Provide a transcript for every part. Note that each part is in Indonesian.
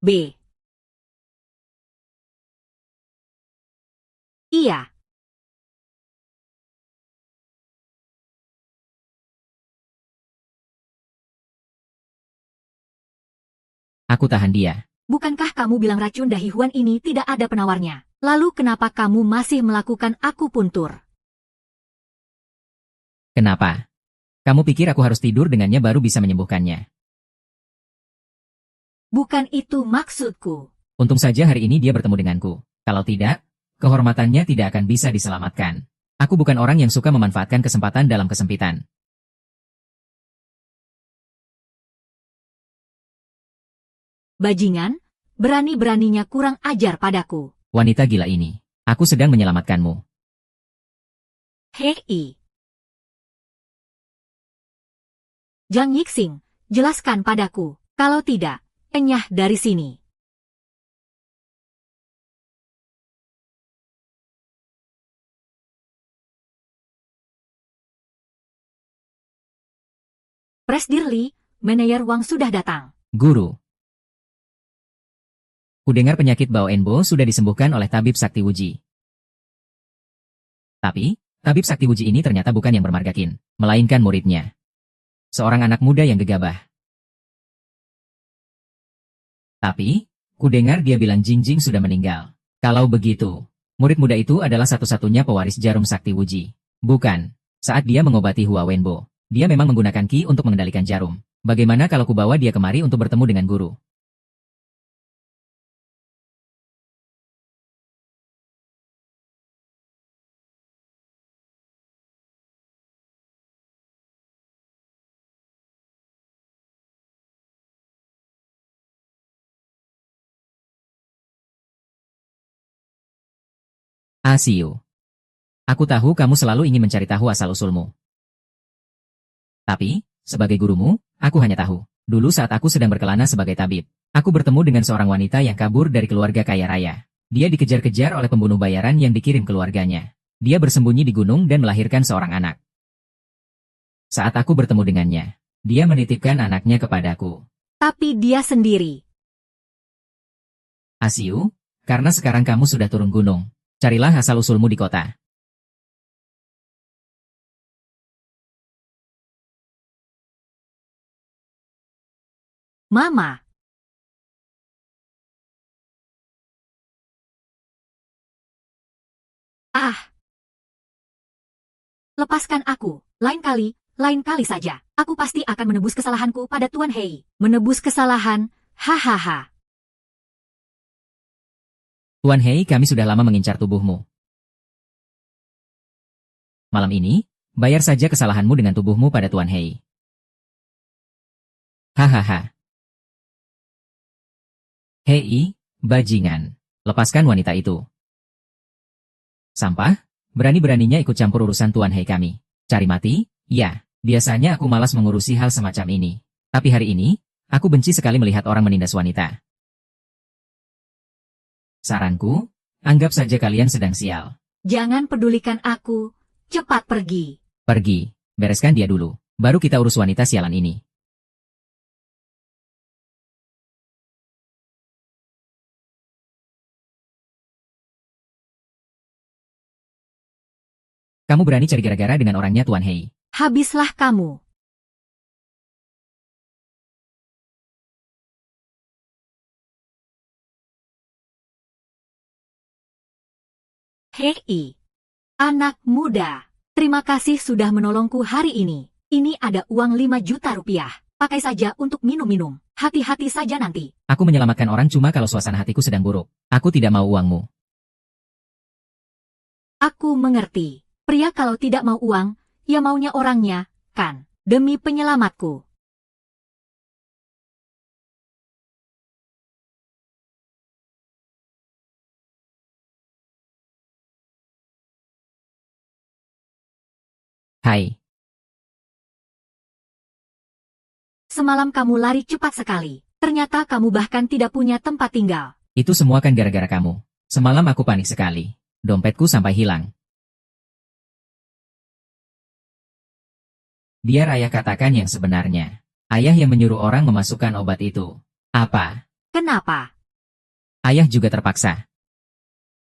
B. Iya. Aku tahan dia. Bukankah kamu bilang racun dahihuan ini tidak ada penawarnya? Lalu kenapa kamu masih melakukan akupuntur? Kenapa? Kamu pikir aku harus tidur dengannya baru bisa menyembuhkannya? Bukan itu maksudku. Untung saja hari ini dia bertemu denganku. Kalau tidak, kehormatannya tidak akan bisa diselamatkan. Aku bukan orang yang suka memanfaatkan kesempatan dalam kesempitan. Bajingan, berani-beraninya kurang ajar padaku. Wanita gila ini. Aku sedang menyelamatkanmu. Hei. Jang Yixing, jelaskan padaku. Kalau tidak, enyah dari sini. Presdirli, Manayer Wang sudah datang. Guru. Kudengar penyakit Bao Enbo sudah disembuhkan oleh tabib Sakti Wuji. Tapi, tabib Sakti Wuji ini ternyata bukan yang bermargakin, melainkan muridnya. Seorang anak muda yang gegabah. Tapi, kudengar dia bilang Jingjing sudah meninggal. Kalau begitu, murid muda itu adalah satu-satunya pewaris jarum Sakti Wuji. Bukan, saat dia mengobati Hua Wenbo, dia memang menggunakan ki untuk mengendalikan jarum. Bagaimana kalau kubawa dia kemari untuk bertemu dengan guru? Asiu. Aku tahu kamu selalu ingin mencari tahu asal-usulmu. Tapi, sebagai gurumu, aku hanya tahu. Dulu saat aku sedang berkelana sebagai tabib, aku bertemu dengan seorang wanita yang kabur dari keluarga kaya raya. Dia dikejar-kejar oleh pembunuh bayaran yang dikirim keluarganya. Dia bersembunyi di gunung dan melahirkan seorang anak. Saat aku bertemu dengannya, dia menitipkan anaknya kepadaku. Tapi dia sendiri. Asiu, karena sekarang kamu sudah turun gunung, carilah asal-usulmu di kota. Mama. Ah. Lepaskan aku. Lain kali saja. Aku pasti akan menebus kesalahanku pada Tuan Hei. Menebus kesalahan, hahaha. Tuan Hei, kami sudah lama mengincar tubuhmu. Malam ini, bayar saja kesalahanmu dengan tubuhmu pada Tuan Hei. Hahaha. Hei, bajingan. Lepaskan wanita itu. Sampah? Berani-beraninya ikut campur urusan Tuan Hei kami. Cari mati? Ya, biasanya aku malas mengurusi hal semacam ini. Tapi hari ini, aku benci sekali melihat orang menindas wanita. Saranku, anggap saja kalian sedang sial. Jangan pedulikan aku. Cepat pergi. Pergi, bereskan dia dulu. Baru kita urus wanita sialan ini. Kamu berani cari gara-gara dengan orangnya Tuan Hei. Habislah kamu. Hei. Anak muda. Terima kasih sudah menolongku hari ini. Ini ada uang 5 juta rupiah. Pakai saja untuk minum-minum. Hati-hati saja nanti. Aku menyelamatkan orang cuma kalau suasana hatiku sedang buruk. Aku tidak mau uangmu. Aku mengerti. Pria kalau tidak mau uang, ya maunya orangnya, kan? Demi penyelamatku. Hai, Semalam kamu lari cepat sekali. Ternyata kamu bahkan tidak punya tempat tinggal. itu semua kan gara-gara kamu. Semalam aku panik sekali. Dompetku sampai hilang. Biar ayah katakan yang sebenarnya. Ayah yang menyuruh orang memasukkan obat itu. Apa? Kenapa? Ayah juga terpaksa.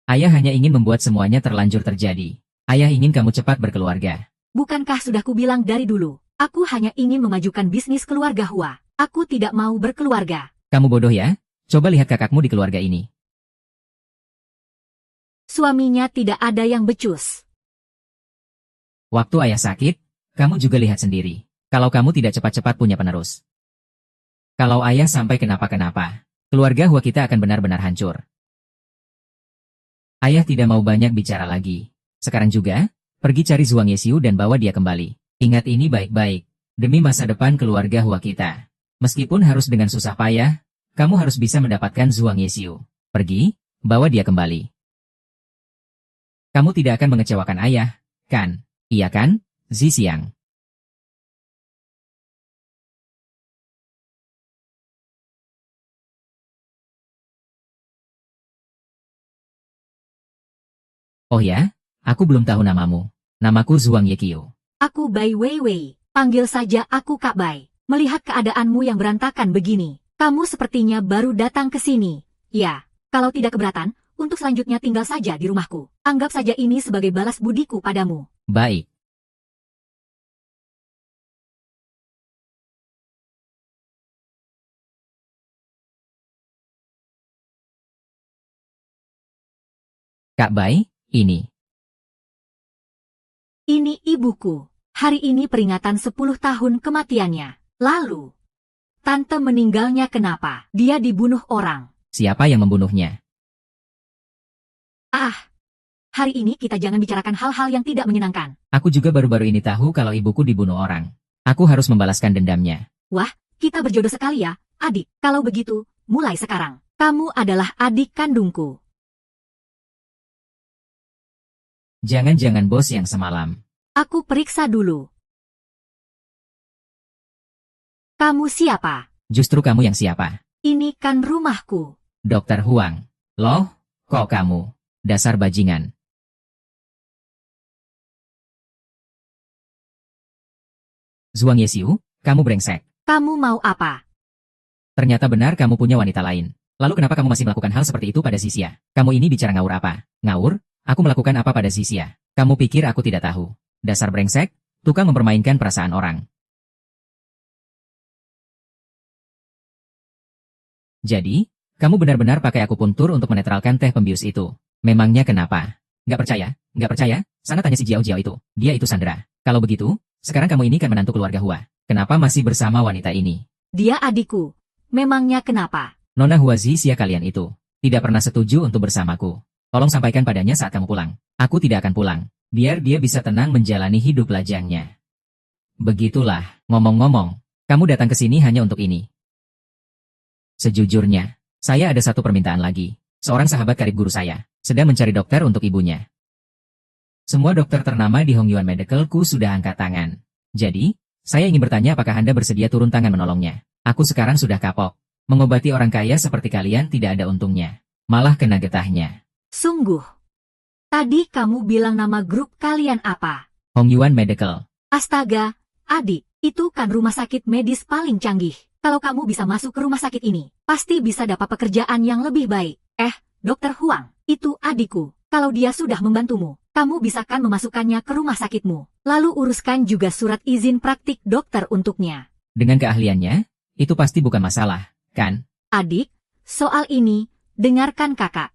Ayah hanya ingin membuat semuanya terlanjur terjadi. Ayah ingin kamu cepat berkeluarga. Bukankah sudah kubilang dari dulu? Aku hanya ingin memajukan bisnis keluarga Hua. Aku tidak mau berkeluarga. Kamu bodoh ya? Coba lihat kakakmu di keluarga ini. Suaminya tidak ada yang becus. Waktu ayah sakit, kamu juga lihat sendiri. Kalau kamu tidak cepat-cepat punya penerus. Kalau ayah sampai kenapa-kenapa, keluarga Hua kita akan benar-benar hancur. Ayah tidak mau banyak bicara lagi. Sekarang juga, pergi cari Zhuang Yesiu dan bawa dia kembali. Ingat ini baik-baik. Demi masa depan keluarga Hua kita. Meskipun harus dengan susah payah, kamu harus bisa mendapatkan Zhuang Yesiu. Pergi, bawa dia kembali. Kamu tidak akan mengecewakan ayah, kan? Iya kan, Zixiang? Oh ya, aku belum tahu namamu. Namaku Zhuang Yeqiu. Aku Bai Weiwei. Panggil saja aku Kak Bai. Melihat keadaanmu yang berantakan begini, kamu sepertinya baru datang ke sini. Ya, kalau tidak keberatan, untuk selanjutnya tinggal saja di rumahku. Anggap saja ini sebagai balas budiku padamu. Baik. Kak Bai, ini. Ini ibuku. Hari ini peringatan 10 tahun kematiannya. Lalu, tante meninggalnya kenapa? Dia dibunuh orang. Siapa yang membunuhnya? Ah, hari ini kita jangan bicarakan hal-hal yang tidak menyenangkan. Aku juga baru-baru ini tahu kalau ibuku dibunuh orang. Aku harus membalaskan dendamnya. Wah, kita berjodoh sekali ya, adik. Kalau begitu, mulai sekarang. Kamu adalah adik kandungku. Jangan-jangan bos yang semalam. Aku periksa dulu. Kamu siapa? Justru kamu yang siapa? Ini kan rumahku. Dokter Huang. Loh, kok kamu? Dasar bajingan. Zhuang Yesiu, kamu brengsek. Kamu mau apa? Ternyata benar kamu punya wanita lain. Lalu kenapa kamu masih melakukan hal seperti itu pada Zixia? Kamu ini bicara ngawur apa? Ngawur? Aku melakukan apa pada Zixia? Kamu pikir aku tidak tahu? Dasar brengsek, tukang mempermainkan perasaan orang. Jadi, kamu benar-benar pakai akupuntur untuk menetralkan teh pembius itu. Memangnya kenapa? Nggak percaya? Nggak percaya? Sana tanya si Jiao Jiao itu. Dia itu Sandra. Kalau begitu, sekarang kamu ini kan menantu keluarga Hua. Kenapa masih bersama wanita ini? Dia adikku. Memangnya kenapa? Nona Hua Zixia kalian itu tidak pernah setuju untuk bersamaku. Tolong sampaikan padanya saat kamu pulang. Aku tidak akan pulang. Biar dia bisa tenang menjalani hidup lajangnya. Begitulah, ngomong-ngomong, kamu datang ke sini hanya untuk ini. Sejujurnya, saya ada satu permintaan lagi. Seorang sahabat karib guru saya sedang mencari dokter untuk ibunya. Semua dokter ternama di Hongyuan Medicalku sudah angkat tangan. Jadi, saya ingin bertanya apakah Anda bersedia turun tangan menolongnya. Aku sekarang sudah kapok. Mengobati orang kaya seperti kalian tidak ada untungnya. Malah kena getahnya. Sungguh. Tadi kamu bilang nama grup kalian apa? Hongyuan Medical. Astaga, adik, itu kan rumah sakit medis paling canggih. Kalau kamu bisa masuk ke rumah sakit ini, pasti bisa dapat pekerjaan yang lebih baik. Dokter Huang, itu adikku. Kalau dia sudah membantumu, kamu bisa kan memasukkannya ke rumah sakitmu. Lalu uruskan juga surat izin praktik dokter untuknya. Dengan keahliannya, itu pasti bukan masalah, kan? Adik, soal ini, dengarkan kakak.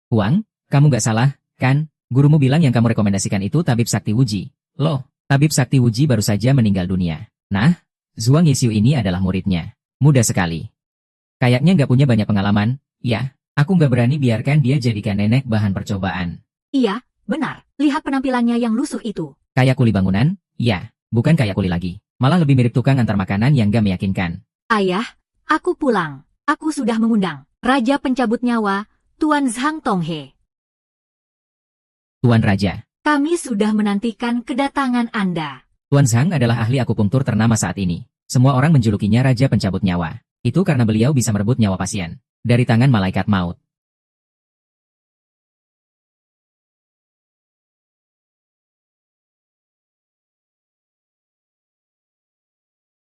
Huang, kamu gak salah, kan? Gurumu bilang yang kamu rekomendasikan itu Tabib Sakti Wuji. Loh, Tabib Sakti Wuji baru saja meninggal dunia. Nah, Zhuang Yesiu ini adalah muridnya. Muda sekali. Kayaknya gak punya banyak pengalaman. Ya, aku gak berani biarkan dia jadikan nenek bahan percobaan. Iya, benar. Lihat penampilannya yang lusuh itu. Kayak kuli bangunan? Ya, bukan kayak kuli lagi. Malah lebih mirip tukang antar makanan yang gak meyakinkan. Ayah, aku pulang. Aku sudah mengundang Raja Pencabut Nyawa, Tuan Zhang Tonghe. Tuan Raja. Kami sudah menantikan kedatangan Anda. Tuan Zhang adalah ahli akupunktur ternama saat ini. Semua orang menjulukinya Raja Pencabut Nyawa. Itu karena beliau bisa merebut nyawa pasien dari tangan malaikat maut.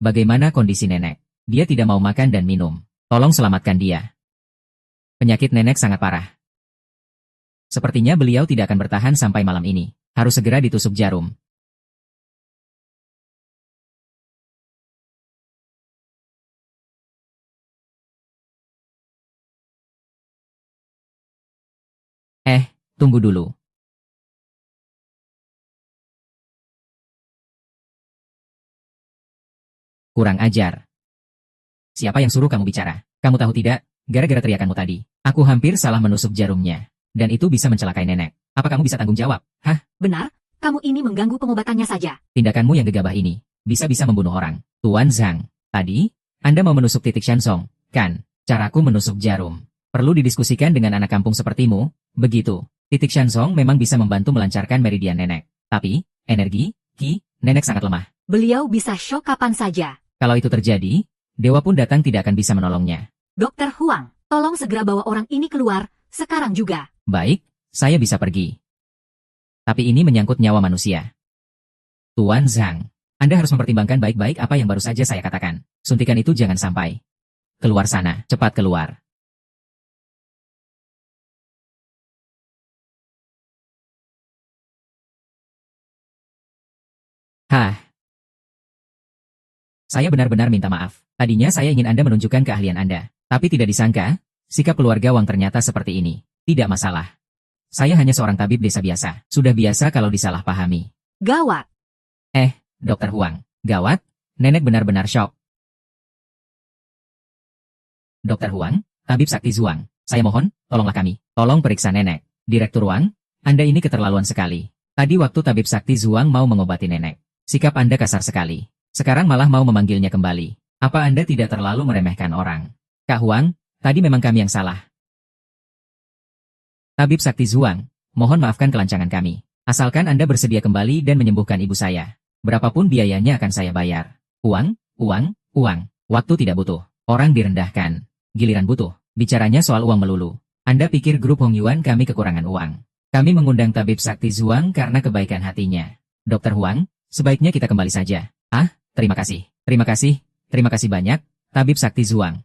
Bagaimana kondisi nenek? Dia tidak mau makan dan minum. Tolong selamatkan dia. Penyakit nenek sangat parah. Sepertinya beliau tidak akan bertahan sampai malam ini. Harus segera ditusuk jarum. Tunggu dulu. Kurang ajar. Siapa yang suruh kamu bicara? Kamu tahu tidak, gara-gara teriakanmu tadi, aku hampir salah menusuk jarumnya. Dan itu bisa mencelakai nenek. Apa kamu bisa tanggung jawab? Hah? Benar, kamu ini mengganggu pengobatannya saja. Tindakanmu yang gegabah ini, bisa-bisa membunuh orang. Tuan Zhang, tadi, Anda mau menusuk titik Shansong, kan? Caraku menusuk jarum. Perlu didiskusikan dengan anak kampung sepertimu, begitu. Titik Shansong memang bisa membantu melancarkan meridian nenek. Tapi, energi, ki, nenek sangat lemah. Beliau bisa syok kapan saja. Kalau itu terjadi, dewa pun datang tidak akan bisa menolongnya. Dokter Huang, tolong segera bawa orang ini keluar, sekarang juga. Baik, saya bisa pergi. Tapi ini menyangkut nyawa manusia. Tuan Zhang, Anda harus mempertimbangkan baik-baik apa yang baru saja saya katakan. Suntikan itu jangan sampai. Keluar sana, cepat keluar. Hah? Saya benar-benar minta maaf. Tadinya saya ingin Anda menunjukkan keahlian Anda. Tapi tidak disangka, sikap keluarga Wang ternyata seperti ini. Tidak masalah. Saya hanya seorang tabib desa biasa. Sudah biasa kalau disalahpahami. Gawat. Dokter Huang. Gawat? Nenek benar-benar syok. Dokter Huang, Tabib Sakti Zhuang. Saya mohon, tolonglah kami. Tolong periksa nenek. Direktur Wang, Anda ini keterlaluan sekali. Tadi waktu Tabib Sakti Zhuang mau mengobati nenek. Sikap Anda kasar sekali. Sekarang malah mau memanggilnya kembali. Apa Anda tidak terlalu meremehkan orang? Kak Huang, tadi memang kami yang salah. Tabib Sakti Zhuang, mohon maafkan kelancangan kami. Asalkan Anda bersedia kembali dan menyembuhkan ibu saya. Berapapun biayanya akan saya bayar. Uang, uang, uang. Waktu tidak butuh. Orang direndahkan. Giliran butuh. Bicaranya soal uang melulu. Anda pikir grup Hong Yuan kami kekurangan uang? Kami mengundang Tabib Sakti Zhuang karena kebaikan hatinya. Dokter Huang, sebaiknya kita kembali saja. Terima kasih. Terima kasih. Terima kasih banyak, Tabib Sakti Zhuang.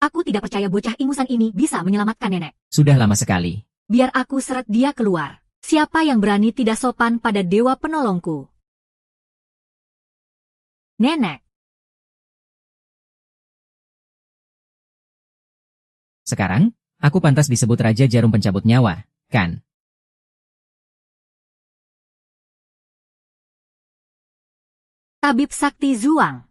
Aku tidak percaya bocah ingusan ini bisa menyelamatkan nenek. Sudah lama sekali. Biar aku seret dia keluar. Siapa yang berani tidak sopan pada dewa penolongku? Nenek. Sekarang, aku pantas disebut Raja Jarum Pencabut Nyawa, kan? Tabib Sakti Zhuang.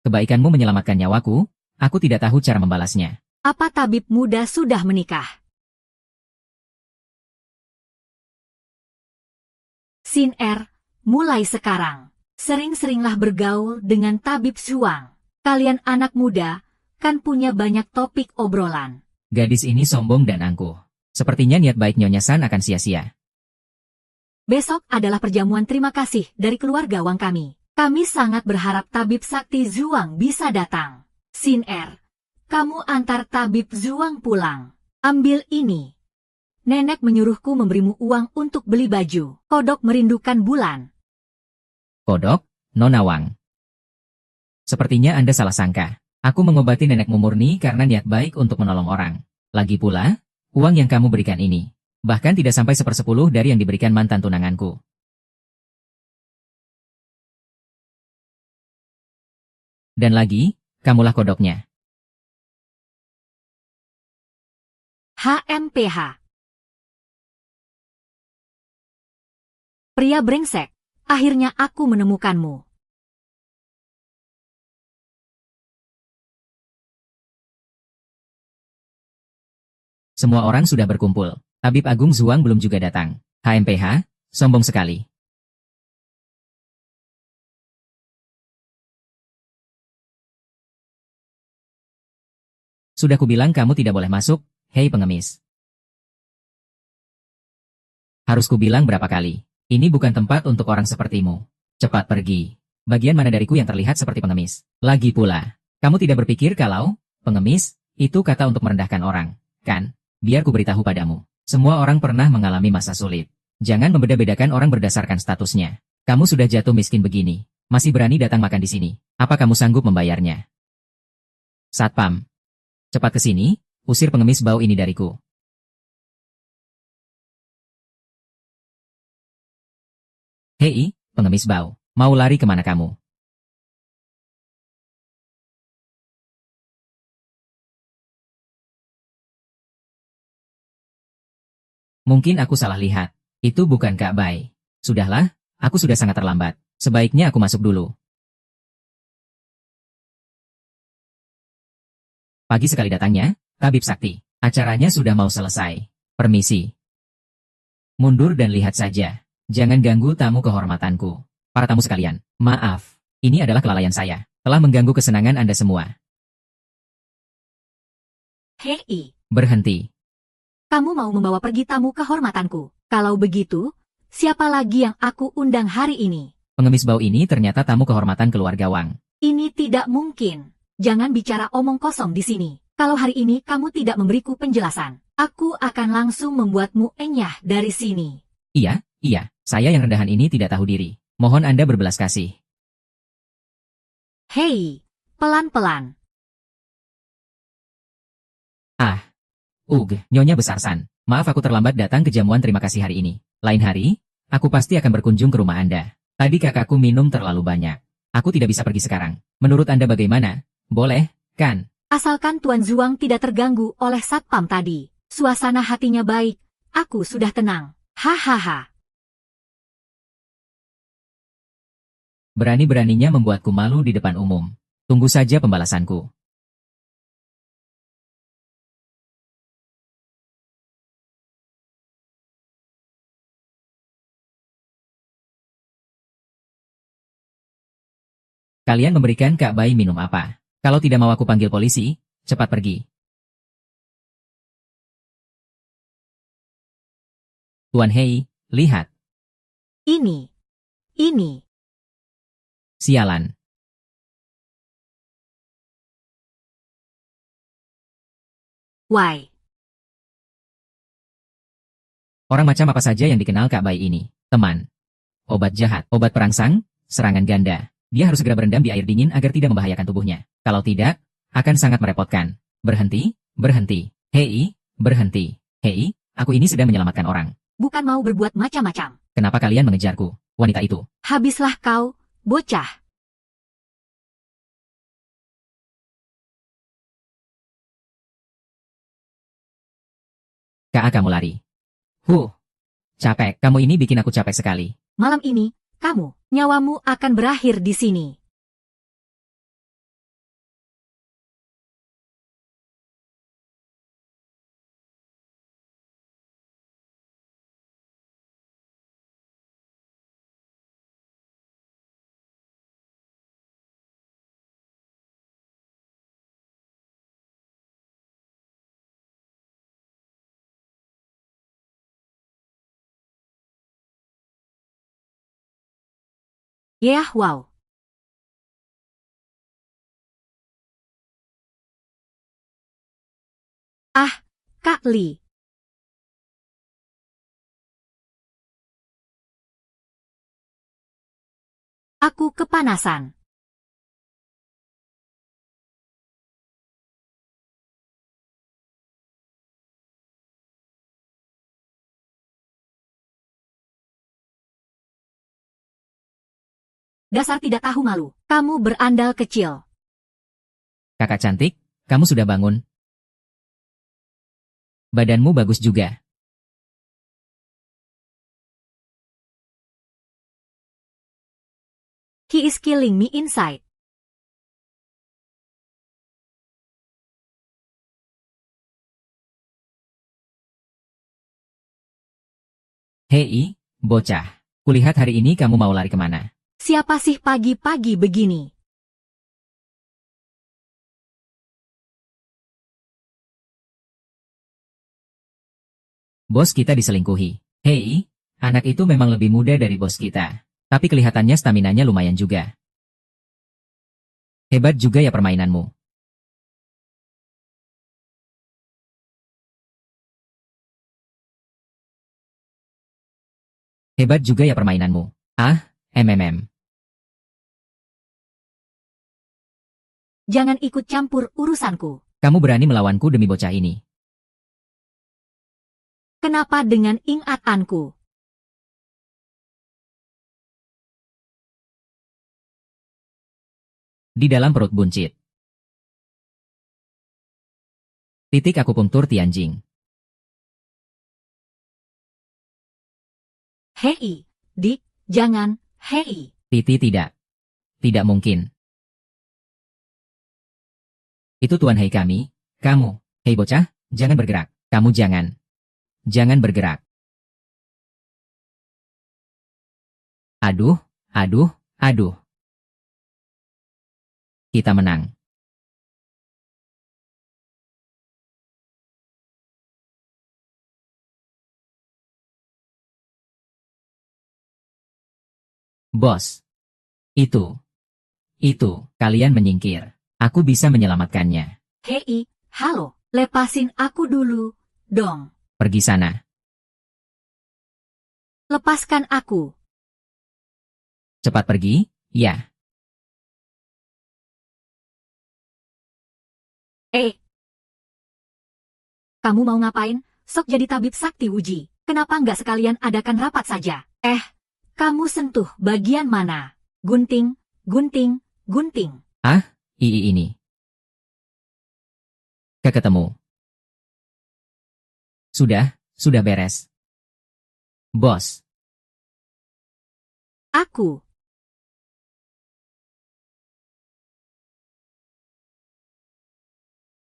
Kebaikanmu menyelamatkan nyawaku, aku tidak tahu cara membalasnya. Apa tabib muda sudah menikah? Sin Er, mulai sekarang, sering-seringlah bergaul dengan Tabib Zhuang. Kalian anak muda, kan punya banyak topik obrolan. Gadis ini sombong dan angkuh. Sepertinya niat baik Nyonya San akan sia-sia. Besok adalah perjamuan terima kasih dari keluarga Wang kami. Kami sangat berharap Tabib Sakti Zhuang bisa datang. Sin Er, kamu antar Tabib Zhuang pulang. Ambil ini. Nenek menyuruhku memberimu uang untuk beli baju. Kodok merindukan bulan. Kodok, Nona Wang. Sepertinya Anda salah sangka. Aku mengobati nenekmu murni karena niat baik untuk menolong orang. Lagi pula, uang yang kamu berikan ini, bahkan tidak sampai 1/10 dari yang diberikan mantan tunanganku. Dan lagi, kamulah kodoknya. HMPH. Pria brengsek, akhirnya aku menemukanmu. Semua orang sudah berkumpul. Tabib Agung Zhuang belum juga datang. HMPH, sombong sekali. Sudah kubilang kamu tidak boleh masuk, hei pengemis. Harus kubilang berapa kali? Ini bukan tempat untuk orang sepertimu. Cepat pergi. Bagian mana dariku yang terlihat seperti pengemis? Lagi pula, kamu tidak berpikir kalau pengemis Itu kata untuk merendahkan orang, kan? Biar ku beritahu padamu. Semua orang pernah mengalami masa sulit. Jangan membeda-bedakan orang berdasarkan statusnya. Kamu sudah jatuh miskin begini. Masih berani datang makan di sini. Apa kamu sanggup membayarnya? Satpam. Cepat ke sini, usir pengemis bau ini dariku. Hei, pengemis bau. Mau lari kemana kamu? Mungkin aku salah lihat. Itu bukan Kak Bai. Sudahlah, aku sudah sangat terlambat. Sebaiknya aku masuk dulu. Pagi sekali datangnya, Tabib Sakti. Acaranya sudah mau selesai. Permisi. Mundur dan lihat saja. Jangan ganggu tamu kehormatanku. Para tamu sekalian, maaf. Ini adalah kelalaian saya. Telah mengganggu kesenangan Anda semua. Hei, Berhenti. kamu mau membawa pergi tamu kehormatanku. Kalau begitu, siapa lagi yang aku undang hari ini? Pengemis bau ini ternyata tamu kehormatan keluarga Wang. Ini tidak mungkin. Jangan bicara omong kosong di sini. Kalau hari ini kamu tidak memberiku penjelasan, aku akan langsung membuatmu enyah dari sini. Iya, saya yang rendahan ini tidak tahu diri. Mohon Anda berbelas kasih. Hei, pelan-pelan. Nyonya Besar San. Maaf aku terlambat datang ke jamuan terima kasih hari ini. Lain hari, aku pasti akan berkunjung ke rumah Anda. Tadi kakakku minum terlalu banyak. Aku tidak bisa pergi sekarang. Menurut Anda bagaimana? Boleh, kan? Asalkan Tuan Zuang tidak terganggu oleh satpam tadi. Suasana hatinya baik. Aku sudah tenang. Hahaha. Berani-beraninya membuatku malu di depan umum. Tunggu saja pembalasanku. Kalian memberikan Kak Bai minum apa? Kalau tidak mau aku panggil polisi, cepat pergi. Tuan Hei, lihat. Ini. Sialan. Why? Orang macam apa saja yang dikenal Kak Bai ini? Teman. Obat jahat, obat perangsang, serangan ganda. Dia harus segera berendam di air dingin agar tidak membahayakan tubuhnya. Kalau tidak, akan sangat merepotkan. Berhenti. Hei, berhenti. Hei, aku ini sedang menyelamatkan orang. Bukan mau berbuat macam-macam. Kenapa kalian mengejarku, wanita itu? Habislah kau, bocah. Kak, kamu lari. Capek. Kamu ini bikin aku capek sekali. Malam ini, nyawamu akan berakhir di sini. Yah, wow. Kak Li. Aku kepanasan. Dasar tidak tahu malu. Kamu berandal kecil. Kakak cantik, kamu sudah bangun. Badanmu bagus juga. He is killing me inside. Hei, bocah. Kulihat hari ini kamu mau lari kemana? Siapa sih pagi-pagi begini? Bos kita diselingkuhi. Hei, anak itu memang lebih muda dari bos kita. Tapi kelihatannya staminanya lumayan juga. Hebat juga ya permainanmu. Hebat juga ya permainanmu. Ah, MMM. Jangan ikut campur urusanku. Kamu berani melawanku demi bocah ini. Kenapa dengan ingatanku? Di dalam perut buncit. Titik akupunktur Tianjing. Hei, Dik, jangan, hei. Titi tidak. Tidak mungkin. Itu Tuan Hei kami. Kamu. Hei bocah, jangan bergerak. Kamu jangan. Jangan bergerak. Aduh, aduh, aduh. Kita menang. Bos. Itu. Kalian menyingkir. Aku bisa menyelamatkannya. Hei, halo, lepasin aku dulu, dong. Pergi sana. Lepaskan aku. Cepat pergi, ya. Kamu mau ngapain? Sok jadi tabib sakti uji. Kenapa nggak sekalian adakan rapat saja? Kamu sentuh bagian mana? Gunting, gunting, gunting. Ini. Ketemu. Sudah beres. Bos. Aku.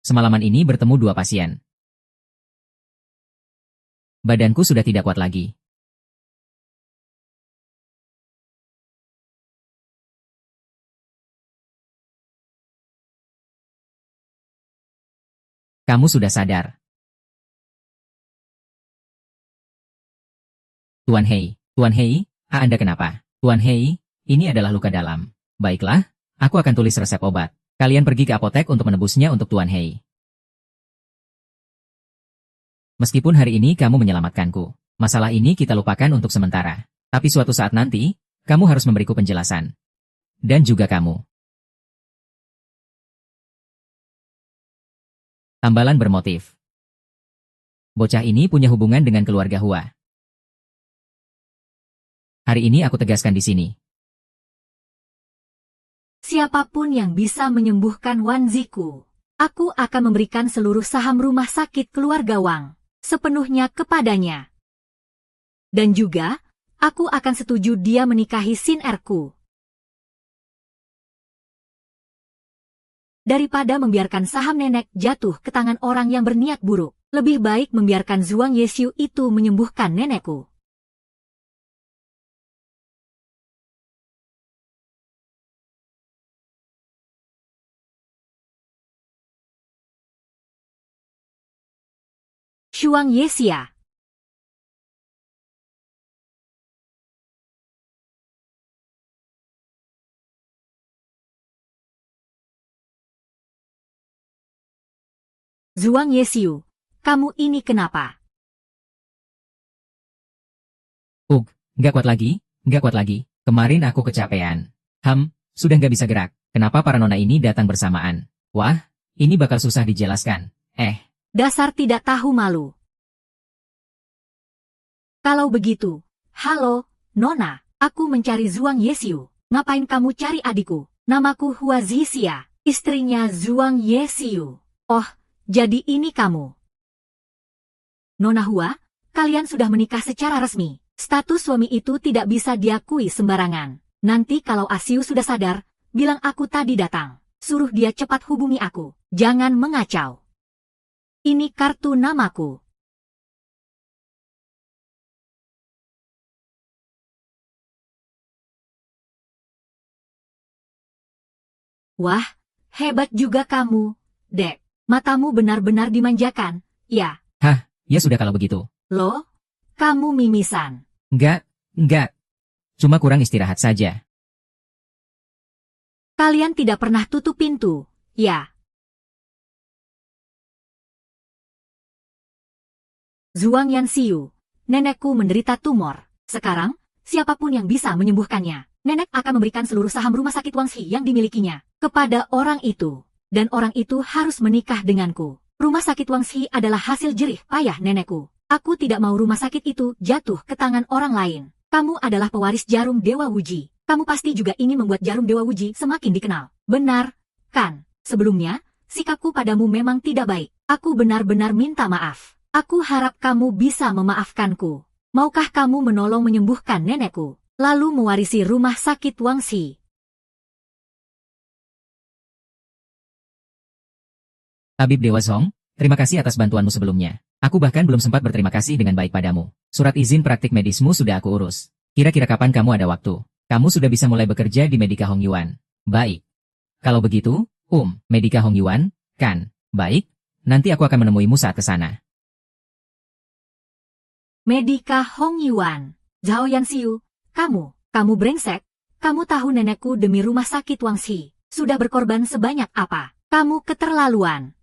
Semalaman ini bertemu 2 pasien. Badanku sudah tidak kuat lagi. Kamu sudah sadar. Tuan Hei, Anda kenapa? Tuan Hei, ini adalah luka dalam. Baiklah, aku akan tulis resep obat. Kalian pergi ke apotek untuk menebusnya untuk Tuan Hei. Meskipun hari ini kamu menyelamatkanku, masalah ini kita lupakan untuk sementara. Tapi suatu saat nanti, kamu harus memberiku penjelasan. Dan juga kamu. Tambalan bermotif. Bocah ini punya hubungan dengan keluarga Hua. Hari ini aku tegaskan di sini. Siapapun yang bisa menyembuhkan Wan Ziku, aku akan memberikan seluruh saham rumah sakit keluarga Wang sepenuhnya kepadanya. Dan juga, aku akan setuju dia menikahi Sin Erku. Daripada membiarkan saham nenek jatuh ke tangan orang yang berniat buruk, lebih baik membiarkan Zhuang Yexiu itu menyembuhkan nenekku. Zhuang Yexia. Zhuang Yexiu, kamu ini kenapa? Nggak kuat lagi. Kemarin aku kecapean. Sudah nggak bisa gerak. Kenapa para nona ini datang bersamaan? Wah, ini bakal susah dijelaskan. Dasar tidak tahu malu. Kalau begitu, halo, Nona, aku mencari Zhuang Yexiu. Ngapain kamu cari adikku? Namaku Hua Zixia, istrinya Zhuang Yexiu. Oh, jadi ini kamu. Nona Hua, kalian sudah menikah secara resmi. Status suami itu tidak bisa diakui sembarangan. Nanti kalau Asiu sudah sadar, bilang aku tadi datang. Suruh dia cepat hubungi aku. Jangan mengacau. Ini kartu namaku. Wah, hebat juga kamu, Dek. Matamu benar-benar dimanjakan, ya. Ya sudah kalau begitu. Loh, kamu mimisan. Nggak. Cuma kurang istirahat saja. Kalian tidak pernah tutup pintu, ya. Zhuang Yanxiu, nenekku menderita tumor. Sekarang, siapapun yang bisa menyembuhkannya, nenek akan memberikan seluruh saham rumah sakit Wangshi yang dimilikinya kepada orang itu. Dan orang itu harus menikah denganku. Rumah sakit Wangshi adalah hasil jerih payah nenekku. Aku tidak mau rumah sakit itu jatuh ke tangan orang lain. Kamu adalah pewaris jarum Dewa Wuji. Kamu pasti juga ingin membuat jarum Dewa Wuji semakin dikenal. Benar, kan? Sebelumnya, sikapku padamu memang tidak baik. Aku benar-benar minta maaf. Aku harap kamu bisa memaafkanku. Maukah kamu menolong menyembuhkan nenekku, lalu mewarisi rumah sakit Wangshi? Tabib Dewa Zhong, terima kasih atas bantuanmu sebelumnya. Aku bahkan belum sempat berterima kasih dengan baik padamu. Surat izin praktik medismu sudah aku urus. Kira-kira kapan kamu ada waktu? Kamu sudah bisa mulai bekerja di Medika Hong Yuan. Baik. Kalau begitu, Medika Hong Yuan, kan? Baik. Nanti aku akan menemuimu saat ke sana. Medika Hong Yuan. Zhao Yanxiu, kamu brengsek. Kamu tahu nenekku demi rumah sakit Wangshi sudah berkorban sebanyak apa? Kamu keterlaluan.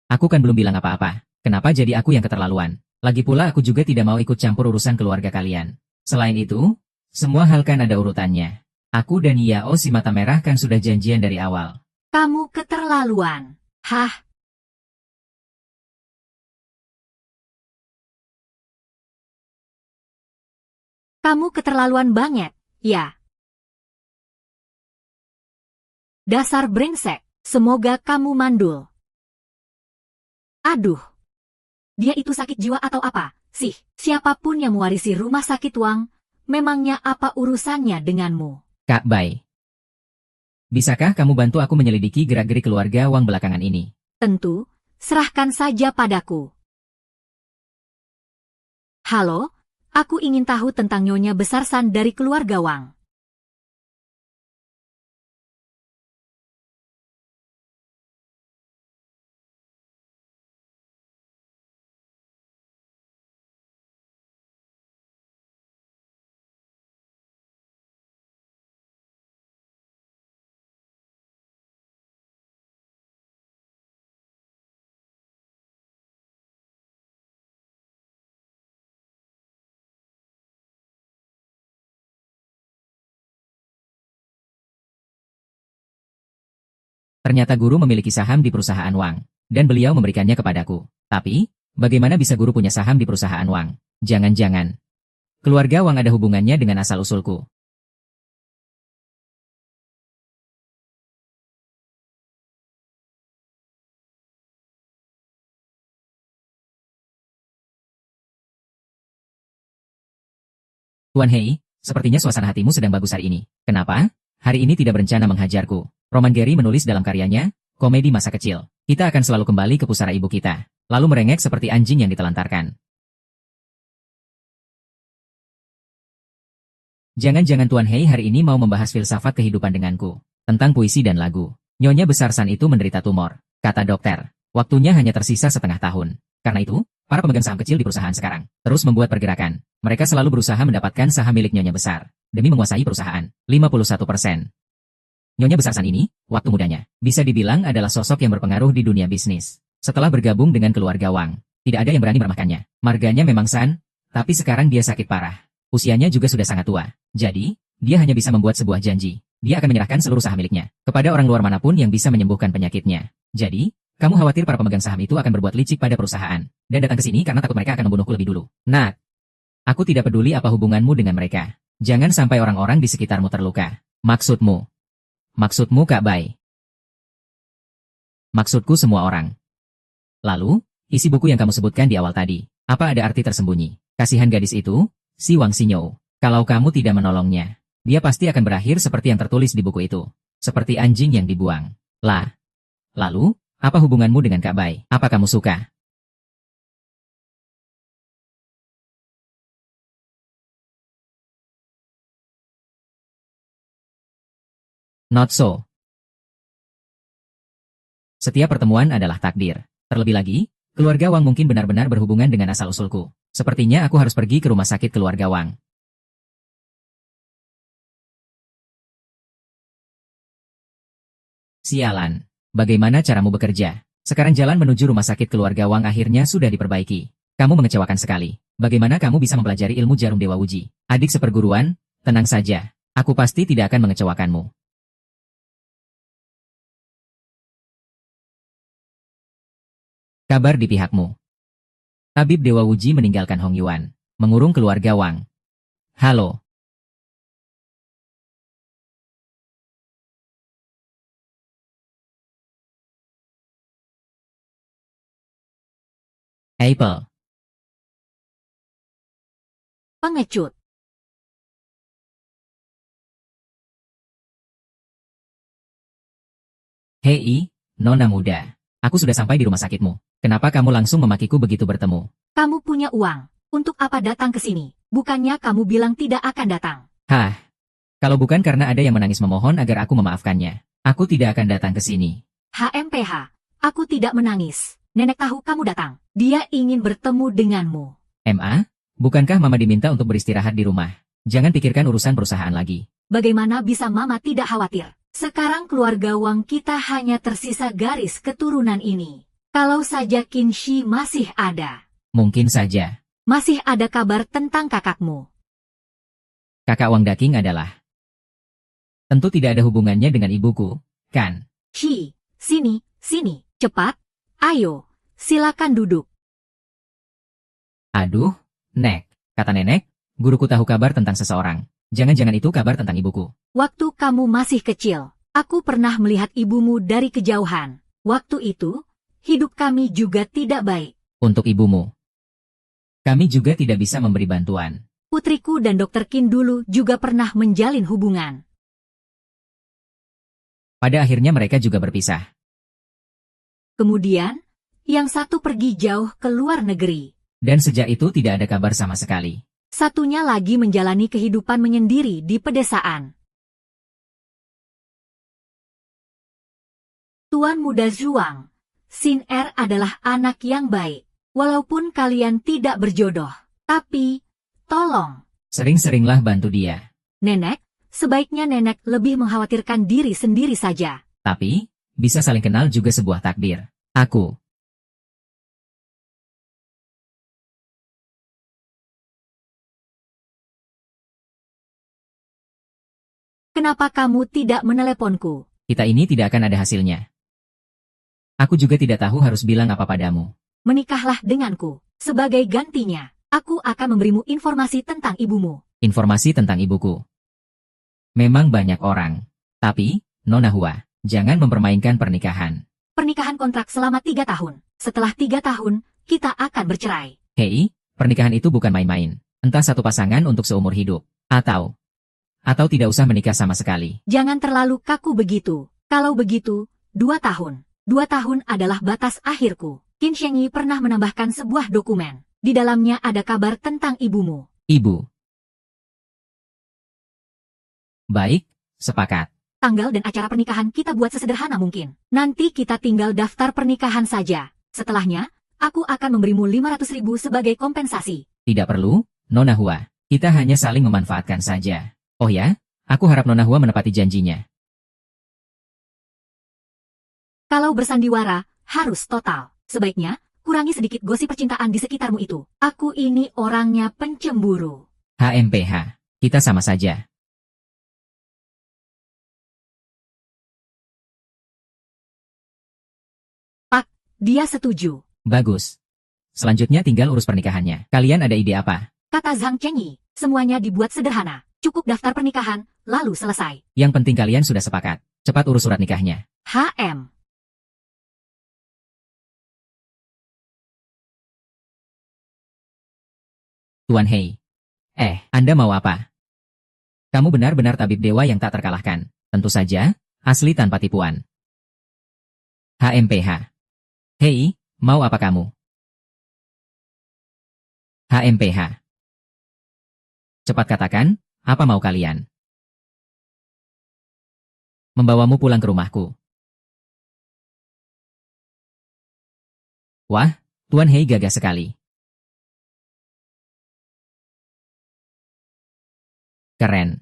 Aku kan belum bilang apa-apa. Kenapa jadi aku yang keterlaluan? Lagi pula aku juga tidak mau ikut campur urusan keluarga kalian. Selain itu, semua hal kan ada urutannya. Aku dan Yao si mata merah kan sudah janjian dari awal. Kamu keterlaluan. Hah? Kamu keterlaluan banget, ya. Dasar brengsek, semoga kamu mandul. Aduh. Dia itu sakit jiwa atau apa? Siapapun yang mewarisi rumah sakit Wang, memangnya apa urusannya denganmu? Kak Bai. Bisakah kamu bantu aku menyelidiki gerak-gerik keluarga Wang belakangan ini? Tentu, serahkan saja padaku. Halo, aku ingin tahu tentang Nyonya Besar San dari keluarga Wang. Ternyata guru memiliki saham di perusahaan Wang, dan beliau memberikannya kepadaku. Tapi, bagaimana bisa guru punya saham di perusahaan Wang? Jangan-jangan keluarga Wang ada hubungannya dengan asal-usulku. Tuan Hei, sepertinya suasana hatimu sedang bagus hari ini. Kenapa? Hari ini tidak berencana menghajarku. Roman Gary menulis dalam karyanya, Komedi Masa Kecil. Kita akan selalu kembali ke pusara ibu kita, lalu merengek seperti anjing yang ditelantarkan. Jangan-jangan Tuan Hei hari ini mau membahas filsafat kehidupan denganku, tentang puisi dan lagu. Nyonya Besar San itu menderita tumor, kata dokter. Waktunya hanya tersisa setengah tahun. Karena itu, para pemegang saham kecil di perusahaan sekarang terus membuat pergerakan. Mereka selalu berusaha mendapatkan saham milik Nyonya Besar, demi menguasai perusahaan. 51%. Nyonya Besar San ini, waktu mudanya, bisa dibilang adalah sosok yang berpengaruh di dunia bisnis. Setelah bergabung dengan keluarga Wang, tidak ada yang berani meremehkannya. Marganya memang San, tapi sekarang dia sakit parah. Usianya juga sudah sangat tua. Jadi, dia hanya bisa membuat sebuah janji. Dia akan menyerahkan seluruh saham miliknya kepada orang luar manapun yang bisa menyembuhkan penyakitnya. Jadi, kamu khawatir para pemegang saham itu akan berbuat licik pada perusahaan dan datang ke sini karena takut mereka akan membunuhku lebih dulu. Nah, aku tidak peduli apa hubunganmu dengan mereka. Jangan sampai orang-orang di sekitarmu terluka. Maksudmu Kak Bai? Maksudku semua orang. Lalu, isi buku yang kamu sebutkan di awal tadi, apa ada arti tersembunyi? Kasihan gadis itu, si Wang Xinyo. Kalau kamu tidak menolongnya, dia pasti akan berakhir seperti yang tertulis di buku itu. Seperti anjing yang dibuang. Lalu, apa hubunganmu dengan Kak Bai? Apa kamu suka? Not so. Setiap pertemuan adalah takdir. Terlebih lagi, keluarga Wang mungkin benar-benar berhubungan dengan asal-usulku. Sepertinya aku harus pergi ke rumah sakit keluarga Wang. Sialan. Bagaimana caramu bekerja? Sekarang jalan menuju rumah sakit keluarga Wang akhirnya sudah diperbaiki. Kamu mengecewakan sekali. Bagaimana kamu bisa mempelajari ilmu jarum Dewa Uji? Adik seperguruan, tenang saja. Aku pasti tidak akan mengecewakanmu. Kabar di pihakmu. Tabib Dewa Uji meninggalkan Hong Yuan, mengurung keluarga Wang. Halo. Apple. Pengecut. Hei, Nona muda. Aku sudah sampai di rumah sakitmu. Kenapa kamu langsung memakiku begitu bertemu? Kamu punya uang. Untuk apa datang ke sini? Bukannya kamu bilang tidak akan datang. Hah? Kalau bukan karena ada yang menangis memohon agar aku memaafkannya, aku tidak akan datang ke sini. HMPH. Aku tidak menangis. Nenek tahu kamu datang. Dia ingin bertemu denganmu. MA? Bukankah Mama diminta untuk beristirahat di rumah? Jangan pikirkan urusan perusahaan lagi. Bagaimana bisa Mama tidak khawatir? Sekarang keluarga Wang kita hanya tersisa garis keturunan ini. Kalau saja Qinshi masih ada. Mungkin saja. Masih ada kabar tentang kakakmu. Kakak Wang Daking adalah... Tentu tidak ada hubungannya dengan ibuku, kan? Shi, sini, cepat. Ayo, silakan duduk. Aduh, Nek, kata nenek, guruku tahu kabar tentang seseorang. Jangan-jangan itu kabar tentang ibuku. Waktu kamu masih kecil, aku pernah melihat ibumu dari kejauhan. Waktu itu, hidup kami juga tidak baik. Untuk ibumu. Kami juga tidak bisa memberi bantuan. Putriku dan Dr. Qin dulu juga pernah menjalin hubungan. Pada akhirnya mereka juga berpisah. Kemudian, yang satu pergi jauh ke luar negeri. Dan sejak itu tidak ada kabar sama sekali. Satunya lagi menjalani kehidupan menyendiri di pedesaan. Tuan Muda Zhuang, Xin Er adalah anak yang baik. Walaupun kalian tidak berjodoh, tapi, tolong. Sering-seringlah bantu dia. Nenek, sebaiknya nenek lebih mengkhawatirkan diri sendiri saja. Tapi, bisa saling kenal juga sebuah takdir. Aku. Kenapa kamu tidak meneleponku? Kita ini tidak akan ada hasilnya. Aku juga tidak tahu harus bilang apa padamu. Menikahlah denganku. Sebagai gantinya, aku akan memberimu informasi tentang ibumu. Informasi tentang ibuku. Memang banyak orang. Tapi, Nona Hua, jangan mempermainkan pernikahan. Pernikahan kontrak selama 3 tahun. Setelah 3 tahun, kita akan bercerai. Hei, pernikahan itu bukan main-main. Entah satu pasangan untuk seumur hidup. Atau tidak usah menikah sama sekali. Jangan terlalu kaku begitu. Kalau begitu, 2 tahun. 2 tahun adalah batas akhirku. Qin Shengyi pernah menambahkan sebuah dokumen. Di dalamnya ada kabar tentang ibumu. Ibu. Baik, sepakat. Tanggal dan acara pernikahan kita buat sesederhana mungkin. Nanti kita tinggal daftar pernikahan saja. Setelahnya, aku akan memberimu 500.000 sebagai kompensasi. Tidak perlu, Nona Hua. Kita hanya saling memanfaatkan saja. Oh ya, aku harap Nona Hua menepati janjinya. Kalau bersandiwara, harus total. Sebaiknya, kurangi sedikit gosip percintaan di sekitarmu itu. Aku ini orangnya pencemburu. HMPH, kita sama saja. Pak, dia setuju. Bagus. Selanjutnya tinggal urus pernikahannya. Kalian ada ide apa? Kata Zhang Chengyi, semuanya dibuat sederhana. Cukup daftar pernikahan, lalu selesai. Yang penting kalian sudah sepakat. Cepat urus surat nikahnya. HM. Tuan Hei. Anda mau apa? Kamu benar-benar tabib dewa yang tak terkalahkan. Tentu saja, asli tanpa tipuan. HMPH. Hei, mau apa kamu? HMPH. Cepat katakan, apa mau kalian? Membawamu pulang ke rumahku. Wah, Tuan Hei gagah sekali. Keren.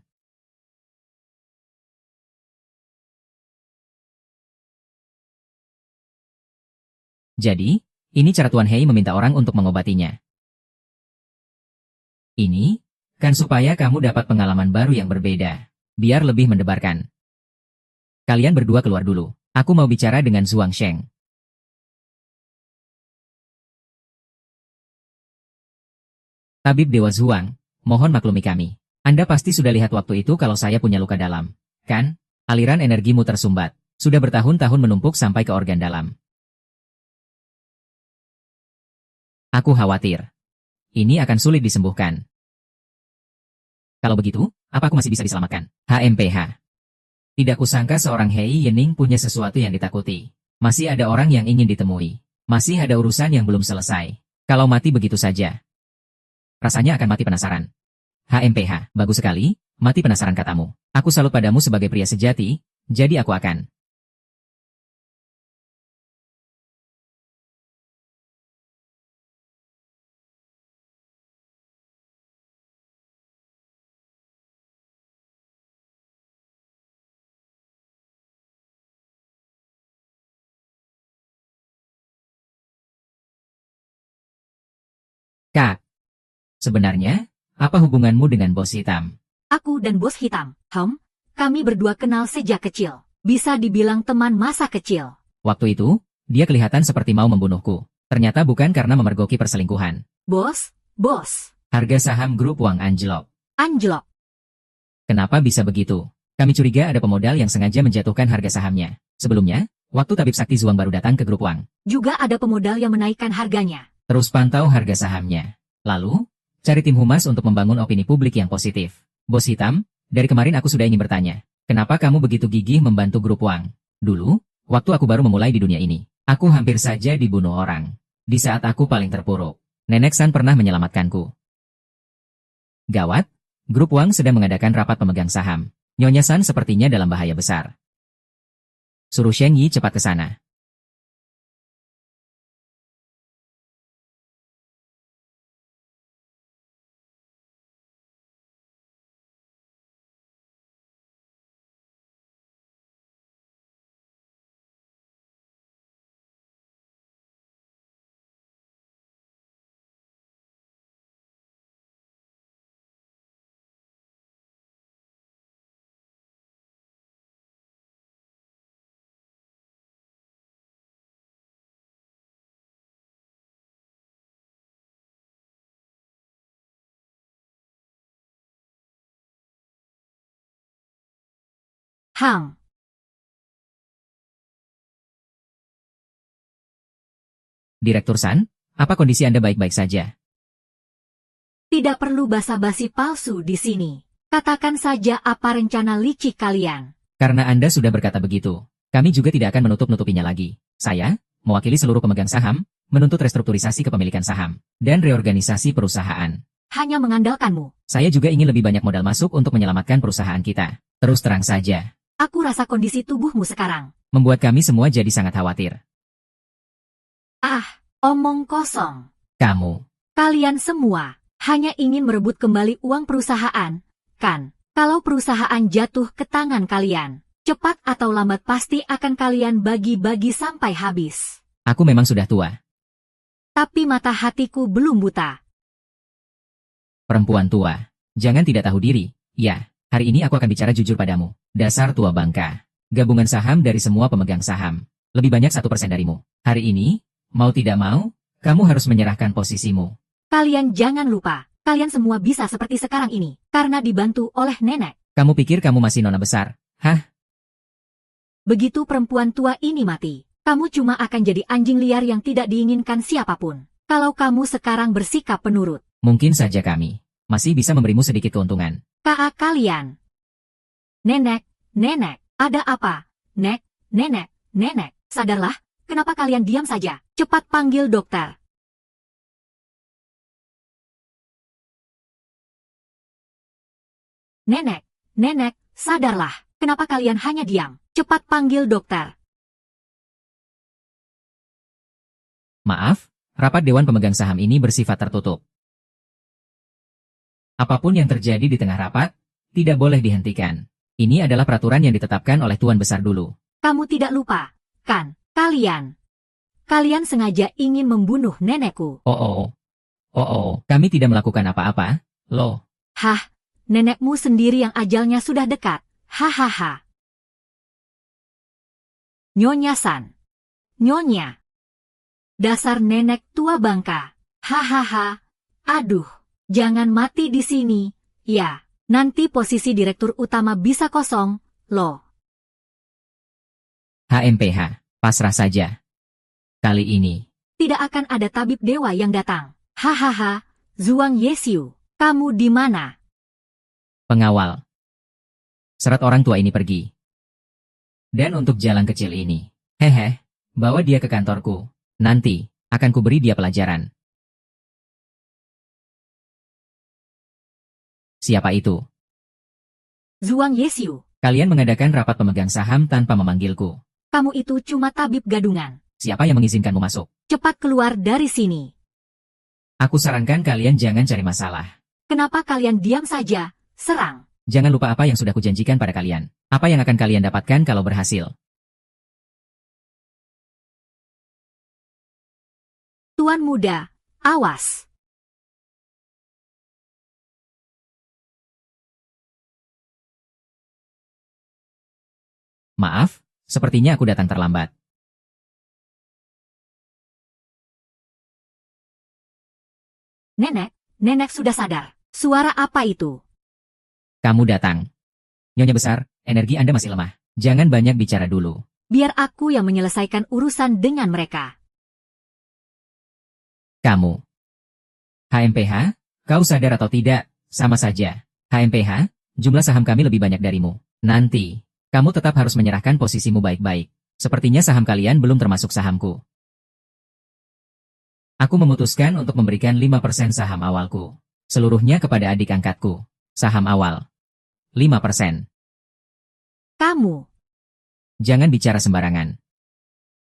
Jadi, ini cara Tuan Hei meminta orang untuk mengobatinya. Ini, kan supaya kamu dapat pengalaman baru yang berbeda. Biar lebih mendebarkan. Kalian berdua keluar dulu. Aku mau bicara dengan Zhuang Sheng. Tabib Dewa Zhuang, mohon maklumi kami. Anda pasti sudah lihat waktu itu kalau saya punya luka dalam. Kan? Aliran energimu tersumbat. Sudah bertahun-tahun menumpuk sampai ke organ dalam. Aku khawatir. Ini akan sulit disembuhkan. Kalau begitu, apa aku masih bisa diselamatkan? HMPH. Tidak kusangka seorang Hei Yening punya sesuatu yang ditakuti. Masih ada orang yang ingin ditemui. Masih ada urusan yang belum selesai. Kalau mati begitu saja. Rasanya akan mati penasaran. HMPH, bagus sekali, mati penasaran katamu. Aku salut padamu sebagai pria sejati, jadi aku akan. Kak, sebenarnya, apa hubunganmu dengan bos hitam? Aku dan bos hitam, kami berdua kenal sejak kecil. Bisa dibilang teman masa kecil. Waktu itu, dia kelihatan seperti mau membunuhku. Ternyata bukan karena memergoki perselingkuhan. Bos. Harga saham grup Wang anjlok. Anjlok. Kenapa bisa begitu? Kami curiga ada pemodal yang sengaja menjatuhkan harga sahamnya. Sebelumnya, waktu tabib sakti Zhuang baru datang ke grup Wang. Juga ada pemodal yang menaikkan harganya. Terus pantau harga sahamnya. Lalu, cari tim humas untuk membangun opini publik yang positif. Bos hitam, dari kemarin aku sudah ingin bertanya. Kenapa kamu begitu gigih membantu grup Wang? Dulu, waktu aku baru memulai di dunia ini, aku hampir saja dibunuh orang. Di saat aku paling terpuruk, Nenek San pernah menyelamatkanku. Gawat, grup Wang sedang mengadakan rapat pemegang saham. Nyonya San sepertinya dalam bahaya besar. Suruh Sheng Yi cepat ke sana. Direktur San, apa kondisi Anda baik-baik saja? Tidak perlu basa-basi palsu di sini. Katakan saja apa rencana licik kalian. Karena Anda sudah berkata begitu, kami juga tidak akan menutup-nutupinya lagi. Saya, mewakili seluruh pemegang saham, menuntut restrukturisasi kepemilikan saham, dan reorganisasi perusahaan. Hanya mengandalkanmu. Saya juga ingin lebih banyak modal masuk untuk menyelamatkan perusahaan kita. Terus terang saja. Aku rasa kondisi tubuhmu sekarang Membuat kami semua jadi sangat khawatir. Omong kosong. Kalian semua hanya ingin merebut kembali uang perusahaan, kan? Kalau perusahaan jatuh ke tangan kalian, cepat atau lambat pasti akan kalian bagi-bagi sampai habis. Aku memang sudah tua. Tapi mata hatiku belum buta. Perempuan tua. Jangan tidak tahu diri. Ya, hari ini aku akan bicara jujur padamu. Dasar tua bangka. Gabungan saham dari semua pemegang saham. Lebih banyak 1% darimu. Hari ini, mau tidak mau, kamu harus menyerahkan posisimu. Kalian jangan lupa, kalian semua bisa seperti sekarang ini, karena dibantu oleh nenek. Kamu pikir kamu masih nona besar? Hah? Begitu perempuan tua ini mati, kamu cuma akan jadi anjing liar yang tidak diinginkan siapapun. Kalau kamu sekarang bersikap penurut. Mungkin saja kami masih bisa memberimu sedikit keuntungan. Kakak kalian. Nenek, ada apa? Nenek, sadarlah, kenapa kalian diam saja? Cepat panggil dokter. Nenek, sadarlah, kenapa kalian hanya diam? Cepat panggil dokter. Maaf, rapat Dewan Pemegang Saham ini bersifat tertutup. Apapun yang terjadi di tengah rapat, tidak boleh dihentikan. Ini adalah peraturan yang ditetapkan oleh Tuan Besar dulu. Kamu tidak lupa, kan? Kalian sengaja ingin membunuh nenekku. Kami tidak melakukan apa-apa, Loh, Hah, nenekmu sendiri yang ajalnya sudah dekat. Hahaha. Nyonya San. Nyonya. Dasar nenek tua bangka. Hahaha. Aduh, jangan mati di sini. Ya, nanti posisi direktur utama bisa kosong, loh. HMPH, pasrah saja. Kali ini, Tidak akan ada tabib dewa yang datang. Hahaha, Zhuang Yesiu, kamu di mana? pengawal. Seret orang tua ini pergi. Dan untuk jalan kecil ini, hehe, bawa dia ke kantorku. Nanti, akan kuberi dia pelajaran. Siapa itu? Zhuang Yesiu, Kalian mengadakan rapat pemegang saham tanpa memanggilku. kamu itu cuma tabib gadungan. Siapa yang mengizinkanmu masuk? Cepat keluar dari sini. Aku sarankan kalian jangan cari masalah. Kenapa kalian diam saja? Serang. Jangan lupa apa yang sudah kujanjikan pada kalian. Apa yang akan kalian dapatkan kalau berhasil? Tuan muda, awas. Maaf, sepertinya aku datang terlambat. Nenek sudah sadar. Suara apa itu? Kamu datang. Nyonya besar, energi Anda masih lemah. Jangan banyak bicara dulu. Biar aku yang menyelesaikan urusan dengan mereka. Kamu. HMPH, kau sadar atau tidak? Sama saja. HMPH, jumlah saham kami lebih banyak darimu. Nanti, kamu tetap harus menyerahkan posisimu baik-baik. Sepertinya saham kalian belum termasuk sahamku. Aku memutuskan untuk memberikan 5% saham awalku. Seluruhnya kepada adik angkatku. Saham awal. 5%. Kamu. Jangan bicara sembarangan.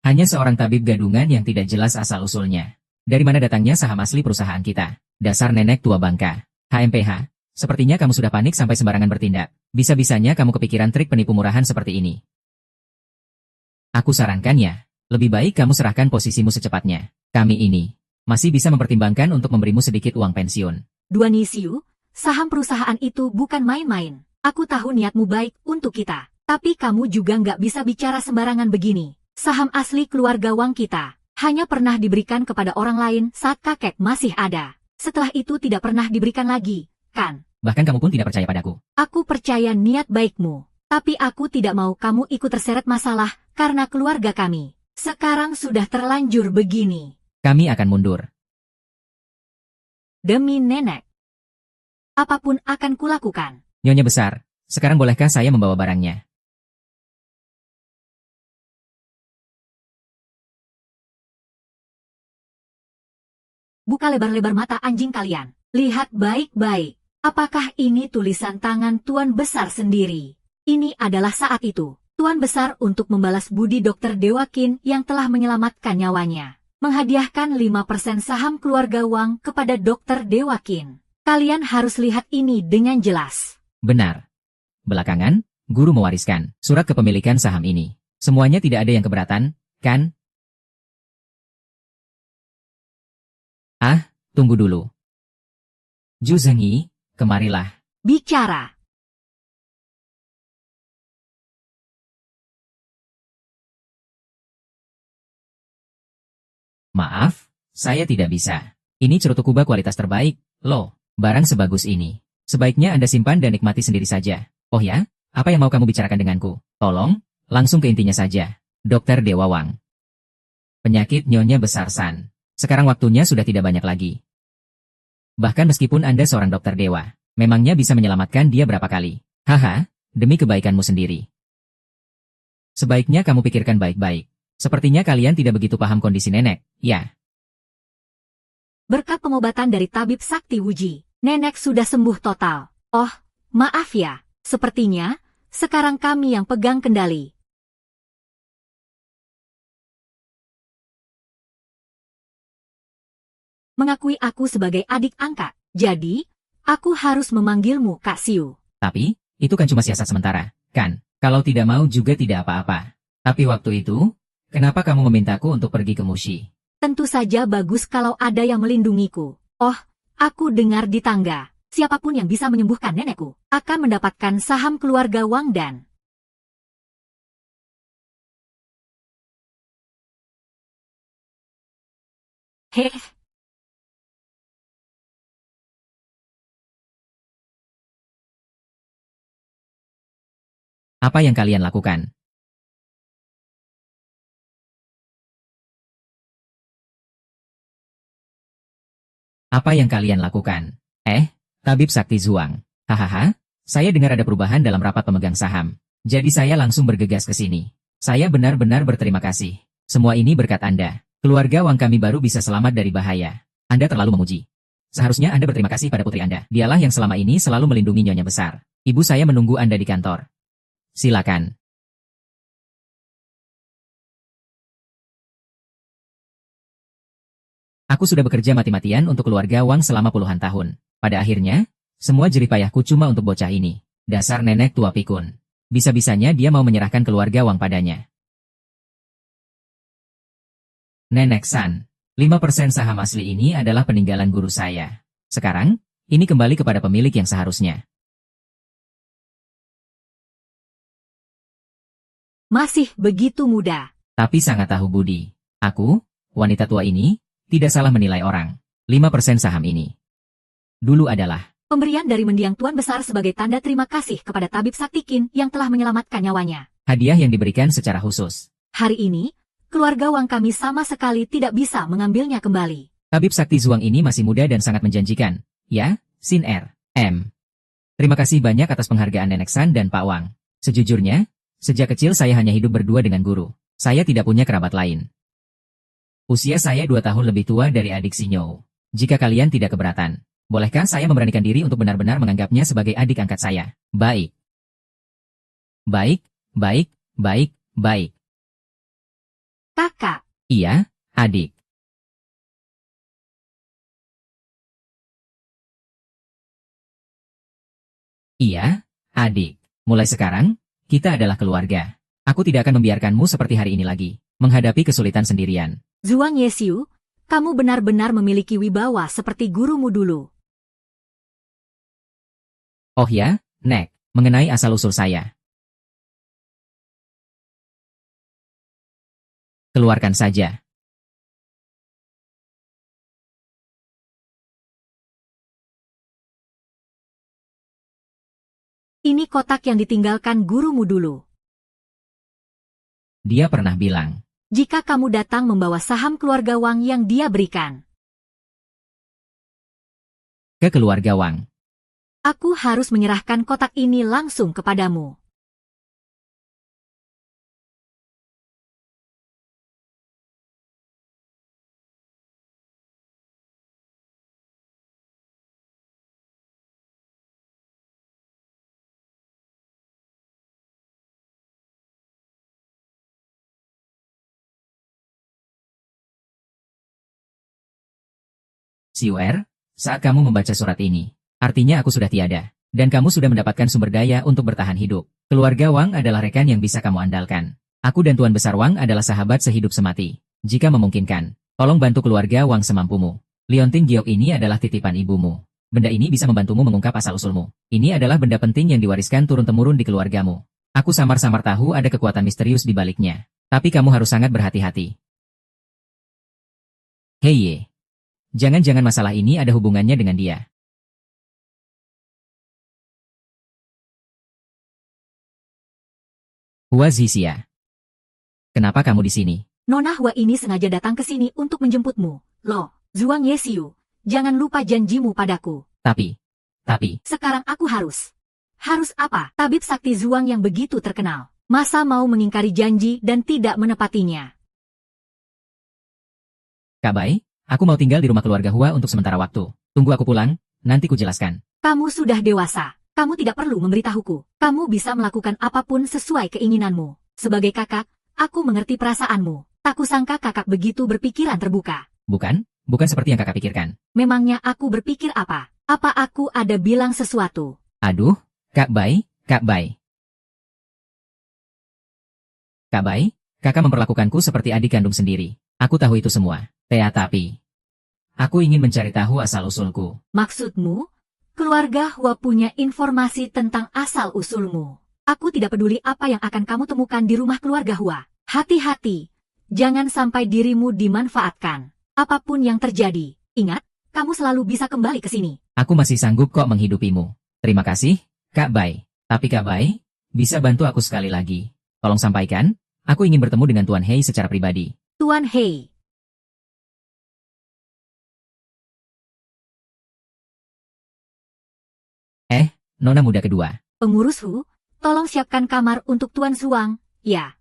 Hanya seorang tabib gadungan yang tidak jelas asal-usulnya. Dari mana datangnya saham asli perusahaan kita? Dasar nenek tua bangka. HMPH, sepertinya kamu sudah panik sampai sembarangan bertindak. Bisa-bisanya kamu kepikiran trik penipu murahan seperti ini. Aku sarankannya, lebih baik kamu serahkan posisimu secepatnya. Kami ini masih bisa mempertimbangkan untuk memberimu sedikit uang pensiun. Duan Yisiu, saham perusahaan itu bukan main-main. Aku tahu niatmu baik untuk kita. Tapi kamu juga nggak bisa bicara sembarangan begini. Saham asli keluarga Wang kita hanya pernah diberikan kepada orang lain saat kakek masih ada. Setelah itu tidak pernah diberikan lagi, kan? Bahkan kamu pun tidak percaya padaku. Aku percaya niat baikmu. Tapi aku tidak mau kamu ikut terseret masalah karena keluarga kami. Sekarang sudah terlanjur begini. Kami akan mundur. Demi nenek. Apapun akan kulakukan. Nyonya besar, sekarang bolehkah saya membawa barangnya? Buka lebar-lebar mata anjing kalian. Lihat baik-baik. Apakah ini tulisan tangan Tuan Besar sendiri? Ini adalah saat itu. Tuan Besar untuk membalas budi Dr. Dewakin yang telah menyelamatkan nyawanya. Menghadiahkan 5% saham keluarga Wang kepada Dr. Dewakin. Kalian harus lihat ini dengan jelas. Benar. Belakangan, guru mewariskan surat kepemilikan saham ini. Semuanya tidak ada yang keberatan, kan? Ah, tunggu dulu. Zhu Zengyi, kemarilah. Bicara. Maaf, saya tidak bisa. Ini cerutu Kuba kualitas terbaik, loh. Barang sebagus ini. Sebaiknya Anda simpan dan nikmati sendiri saja. Oh ya, apa yang mau kamu bicarakan denganku? Tolong, langsung ke intinya saja. Dokter Dewa Wang. Penyakit Nyonya Besar San. Sekarang waktunya sudah tidak banyak lagi. Bahkan meskipun Anda seorang dokter dewa, memangnya bisa menyelamatkan dia berapa kali? Haha, demi kebaikanmu sendiri. Sebaiknya kamu pikirkan baik-baik. Sepertinya kalian tidak begitu paham kondisi nenek, ya? Berkat pengobatan dari tabib Sakti Wuji, nenek sudah sembuh total. Oh, maaf ya. Sepertinya, sekarang kami yang pegang kendali. Mengakui aku sebagai adik angkat. Jadi, aku harus memanggilmu Kak Siu. Tapi, itu kan cuma siasat sementara, kan? Kalau tidak mau juga tidak apa-apa. Tapi waktu itu, kenapa kamu memintaku untuk pergi ke Mushi? Tentu saja bagus kalau ada yang melindungiku. Oh, aku dengar di tangga. Siapapun yang bisa menyembuhkan nenekku akan mendapatkan saham keluarga Wang dan... Heh, Apa yang kalian lakukan? Apa yang kalian lakukan? Tabib Sakti Zuang. Hahaha, saya dengar ada perubahan dalam rapat pemegang saham. Jadi saya langsung bergegas ke sini. Saya benar-benar berterima kasih. Semua ini berkat Anda. Keluarga Wang kami baru bisa selamat dari bahaya. Anda terlalu memuji. Seharusnya Anda berterima kasih pada putri Anda. Dialah yang selama ini selalu melindungi nyonya besar. Ibu saya menunggu Anda di kantor. Silakan. Aku sudah bekerja mati-matian untuk keluarga Wang selama puluhan tahun. Pada akhirnya, semua jerih payahku cuma untuk bocah ini. Dasar nenek tua pikun. Bisa-bisanya dia mau menyerahkan keluarga Wang padanya. Nenek San, 5% saham asli ini adalah peninggalan guru saya. Sekarang, ini kembali kepada pemilik yang seharusnya. masih begitu muda. Tapi sangat tahu budi. Aku, wanita tua ini, tidak salah menilai orang. 5% saham ini dulu adalah Pemberian dari mendiang Tuan Besar sebagai tanda terima kasih kepada Tabib Saktikin yang telah menyelamatkan nyawanya. hadiah yang diberikan secara khusus. Hari ini, keluarga Wang kami sama sekali tidak bisa mengambilnya kembali. Tabib Sakti Zuang ini masih muda dan sangat menjanjikan. Ya, Sin R.M. Terima kasih banyak atas penghargaan Nenek San dan Pak Wang. Sejujurnya, sejak kecil saya hanya hidup berdua dengan guru. Saya tidak punya kerabat lain. Usia saya 2 tahun lebih tua dari adik Sinyo. Jika kalian tidak keberatan, bolehkah saya memberanikan diri untuk benar-benar menganggapnya sebagai adik angkat saya? Baik. Baik, baik, baik, baik. Kakak, Iya, adik. Iya, adik. Mulai sekarang, kita adalah keluarga. Aku tidak akan membiarkanmu seperti hari ini lagi, menghadapi kesulitan sendirian. Zhuang Yesiu, kamu benar-benar memiliki wibawa seperti gurumu dulu. Oh ya, Nek, mengenai asal-usul saya. Keluarkan saja. Ini kotak yang ditinggalkan gurumu dulu. Dia pernah bilang, Jika kamu datang membawa saham keluarga Wang yang dia berikan, ke keluarga Wang. aku harus menyerahkan kotak ini langsung kepadamu. Siuer, saat kamu membaca surat ini, artinya aku sudah tiada, dan kamu sudah mendapatkan sumber daya untuk bertahan hidup. Keluarga Wang adalah rekan yang bisa kamu andalkan. Aku dan Tuan Besar Wang adalah sahabat sehidup semati. Jika memungkinkan, tolong bantu keluarga Wang semampumu. Liontin Giok ini adalah titipan ibumu. Benda ini bisa membantumu mengungkap asal-usulmu. Ini adalah benda penting yang diwariskan turun-temurun di keluargamu. Aku samar-samar tahu ada kekuatan misterius di baliknya. Tapi kamu harus sangat berhati-hati. Hei, jangan-jangan masalah ini ada hubungannya dengan dia. Hua Zixia. Kenapa kamu di sini? Nona Hua ini sengaja datang ke sini untuk menjemputmu. Loh, Zhuang Yesiu, jangan lupa janjimu padaku. Tapi, Sekarang aku harus. Harus apa? Tabib Sakti Zhuang yang begitu terkenal. Masa mau mengingkari janji dan tidak menepatinya? Kak Bai, aku mau tinggal di rumah keluarga Hua untuk sementara waktu. Tunggu aku pulang, nanti kujelaskan. Kamu sudah dewasa. Kamu tidak perlu memberitahuku. Kamu bisa melakukan apapun sesuai keinginanmu. Sebagai kakak, aku mengerti perasaanmu. Tak kusangka kakak begitu berpikiran terbuka. Bukan seperti yang kakak pikirkan. Memangnya aku berpikir apa? Apa aku ada bilang sesuatu? Aduh, Kak Bai. Kak Bai, kakak memperlakukanku seperti adik kandung sendiri. Aku tahu itu semua. Tapi aku ingin mencari tahu asal-usulku. Maksudmu? Keluarga Hua punya informasi tentang asal-usulmu. Aku tidak peduli apa yang akan kamu temukan di rumah keluarga Hua. Hati-hati, jangan sampai dirimu dimanfaatkan. Apapun yang terjadi, ingat, kamu selalu bisa kembali ke sini. Aku masih sanggup kok menghidupimu. Terima kasih, Kak Bai. Tapi Kak Bai, bisa bantu aku sekali lagi. Tolong sampaikan, aku ingin bertemu dengan Tuan Hei secara pribadi. Tuan Hei. Nona muda kedua. Pengurus Hu, tolong siapkan kamar untuk Tuan Zuang. Ya,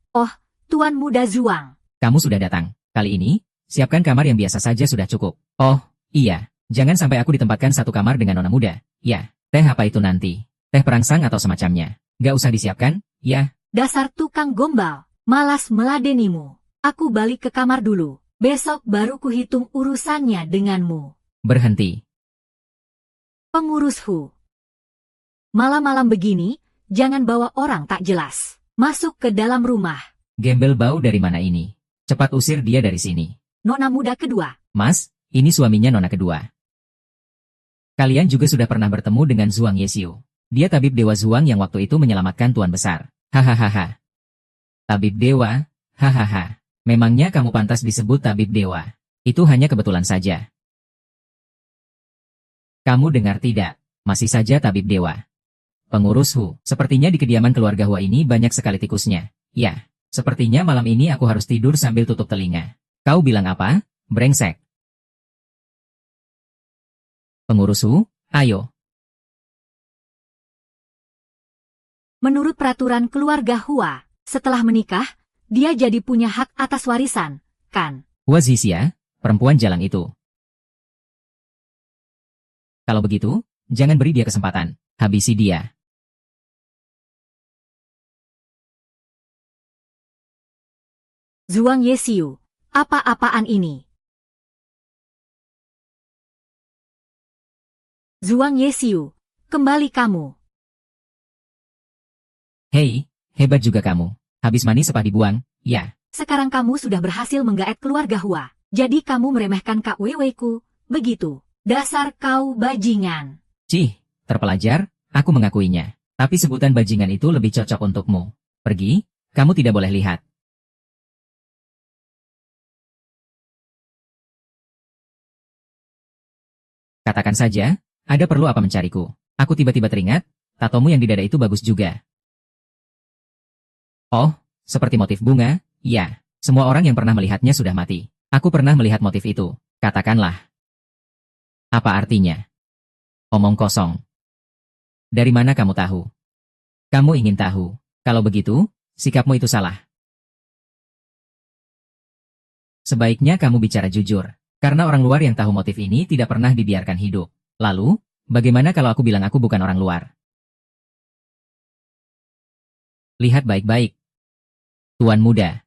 Tuan muda Zuang. Kamu sudah datang. Kali ini, siapkan kamar yang biasa saja sudah cukup. Oh, iya. Jangan sampai aku ditempatkan satu kamar dengan nona muda. Ya, teh apa itu nanti? Teh perangsang atau semacamnya. Gak usah disiapkan, ya. Dasar tukang gombal, malas meladenimu. Aku balik ke kamar dulu. Besok baru kuhitung urusannya denganmu. Berhenti. Pengurus Hu. Malam-malam begini, jangan bawa orang tak jelas. Masuk ke dalam rumah. Gembel bau dari mana ini? Cepat usir dia dari sini. Nona muda kedua. Mas, ini suaminya nona kedua. Kalian juga sudah pernah bertemu dengan Zhuang Yesiu. Dia tabib dewa Zhuang yang waktu itu menyelamatkan Tuan Besar. Hahaha. Tabib dewa? Hahaha. Memangnya kamu pantas disebut tabib dewa? Itu hanya kebetulan saja. Kamu dengar tidak? Masih saja tabib dewa. Pengurus Hu, sepertinya di kediaman keluarga Hua ini banyak sekali tikusnya. Ya, sepertinya malam ini aku harus tidur sambil tutup telinga. Kau bilang apa? Brengsek. Pengurus Hu, ayo. Menurut peraturan keluarga Hua, setelah menikah, dia jadi punya hak atas warisan, kan? Hua Zixia, perempuan jalang itu. Kalau begitu, jangan beri dia kesempatan. Habisi dia. Zhuang Yesiu, apa-apaan ini? Zhuang Yesiu, kembali kamu. Hei, hebat juga kamu. Habis mani sepah dibuang, ya. Sekarang kamu sudah berhasil menggaet keluarga Hua. Jadi kamu meremehkan Kak Weweku, begitu. Dasar kau bajingan. Cih, terpelajar, aku mengakuinya. Tapi sebutan bajingan itu lebih cocok untukmu. Pergi, kamu tidak boleh lihat. Katakan saja, ada perlu apa mencariku? Aku tiba-tiba teringat, tatomu yang di dada itu bagus juga. Oh, seperti motif bunga, ya. Semua orang yang pernah melihatnya sudah mati. Aku pernah melihat motif itu. Katakanlah. Apa artinya? Omong kosong. Dari mana kamu tahu? Kamu ingin tahu. Kalau begitu, sikapmu itu salah. Sebaiknya kamu bicara jujur. Karena orang luar yang tahu motif ini tidak pernah dibiarkan hidup. Lalu, bagaimana kalau aku bilang aku bukan orang luar? Lihat baik-baik. Tuan muda.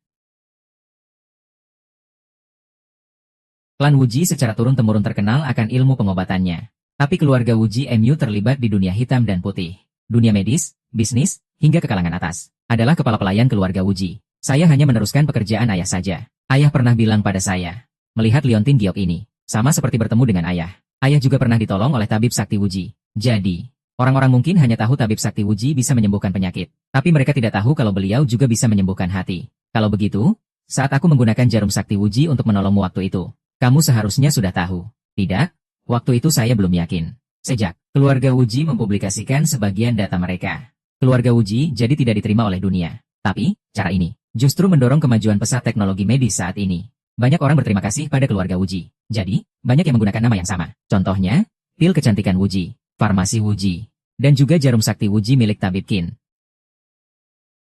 Klan Wuji secara turun-temurun terkenal akan ilmu pengobatannya. Tapi keluarga Wuji MU terlibat di dunia hitam dan putih. Dunia medis, bisnis, hingga ke kalangan atas. Adalah kepala pelayan keluarga Wuji. Saya hanya meneruskan pekerjaan ayah saja. Ayah pernah bilang pada saya. Melihat Liontin Giok ini, sama seperti bertemu dengan ayah. Ayah juga pernah ditolong oleh tabib sakti Wuji. Jadi, orang-orang mungkin hanya tahu tabib sakti Wuji bisa menyembuhkan penyakit. Tapi mereka tidak tahu kalau beliau juga bisa menyembuhkan hati. Kalau begitu, saat aku menggunakan jarum sakti Wuji untuk menolongmu waktu itu, kamu seharusnya sudah tahu. Tidak? Waktu itu saya belum yakin. Sejak keluarga Wuji mempublikasikan sebagian data mereka, keluarga Wuji jadi tidak diterima oleh dunia. Tapi, cara ini justru mendorong kemajuan pesat teknologi medis saat ini. Banyak orang berterima kasih pada keluarga Wuji. Jadi, banyak yang menggunakan nama yang sama. Contohnya, pil kecantikan Wuji, farmasi Wuji, dan juga jarum sakti Wuji milik tabib Qin.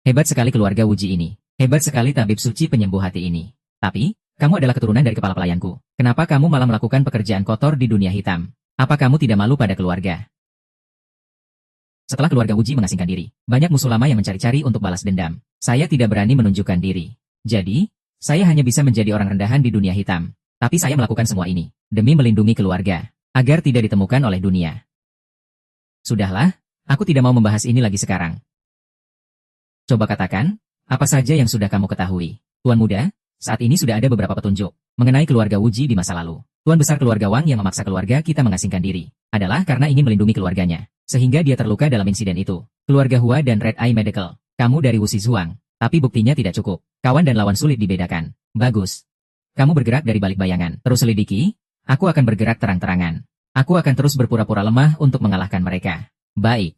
Hebat sekali keluarga Wuji ini. Hebat sekali tabib suci penyembuh hati ini. Tapi, kamu adalah keturunan dari kepala pelayanku. Kenapa kamu malah melakukan pekerjaan kotor di dunia hitam? Apa kamu tidak malu pada keluarga? Setelah keluarga Wuji mengasingkan diri, banyak musuh lama yang mencari-cari untuk balas dendam. Saya tidak berani menunjukkan diri. Jadi, saya hanya bisa menjadi orang rendahan di dunia hitam. Tapi saya melakukan semua ini demi melindungi keluarga, agar tidak ditemukan oleh dunia. Sudahlah, aku tidak mau membahas ini lagi sekarang. Coba katakan, apa saja yang sudah kamu ketahui? Tuan muda, saat ini sudah ada beberapa petunjuk mengenai keluarga Wuji di masa lalu. Tuan besar keluarga Wang yang memaksa keluarga kita mengasingkan diri adalah karena ingin melindungi keluarganya, sehingga dia terluka dalam insiden itu. Keluarga Hua dan Red Eye Medical, kamu dari Wuxi Zhuang, tapi buktinya tidak cukup. Kawan dan lawan sulit dibedakan. Bagus. Kamu bergerak dari balik bayangan. Terus selidiki, aku akan bergerak terang-terangan. Aku akan terus berpura-pura lemah untuk mengalahkan mereka. Baik.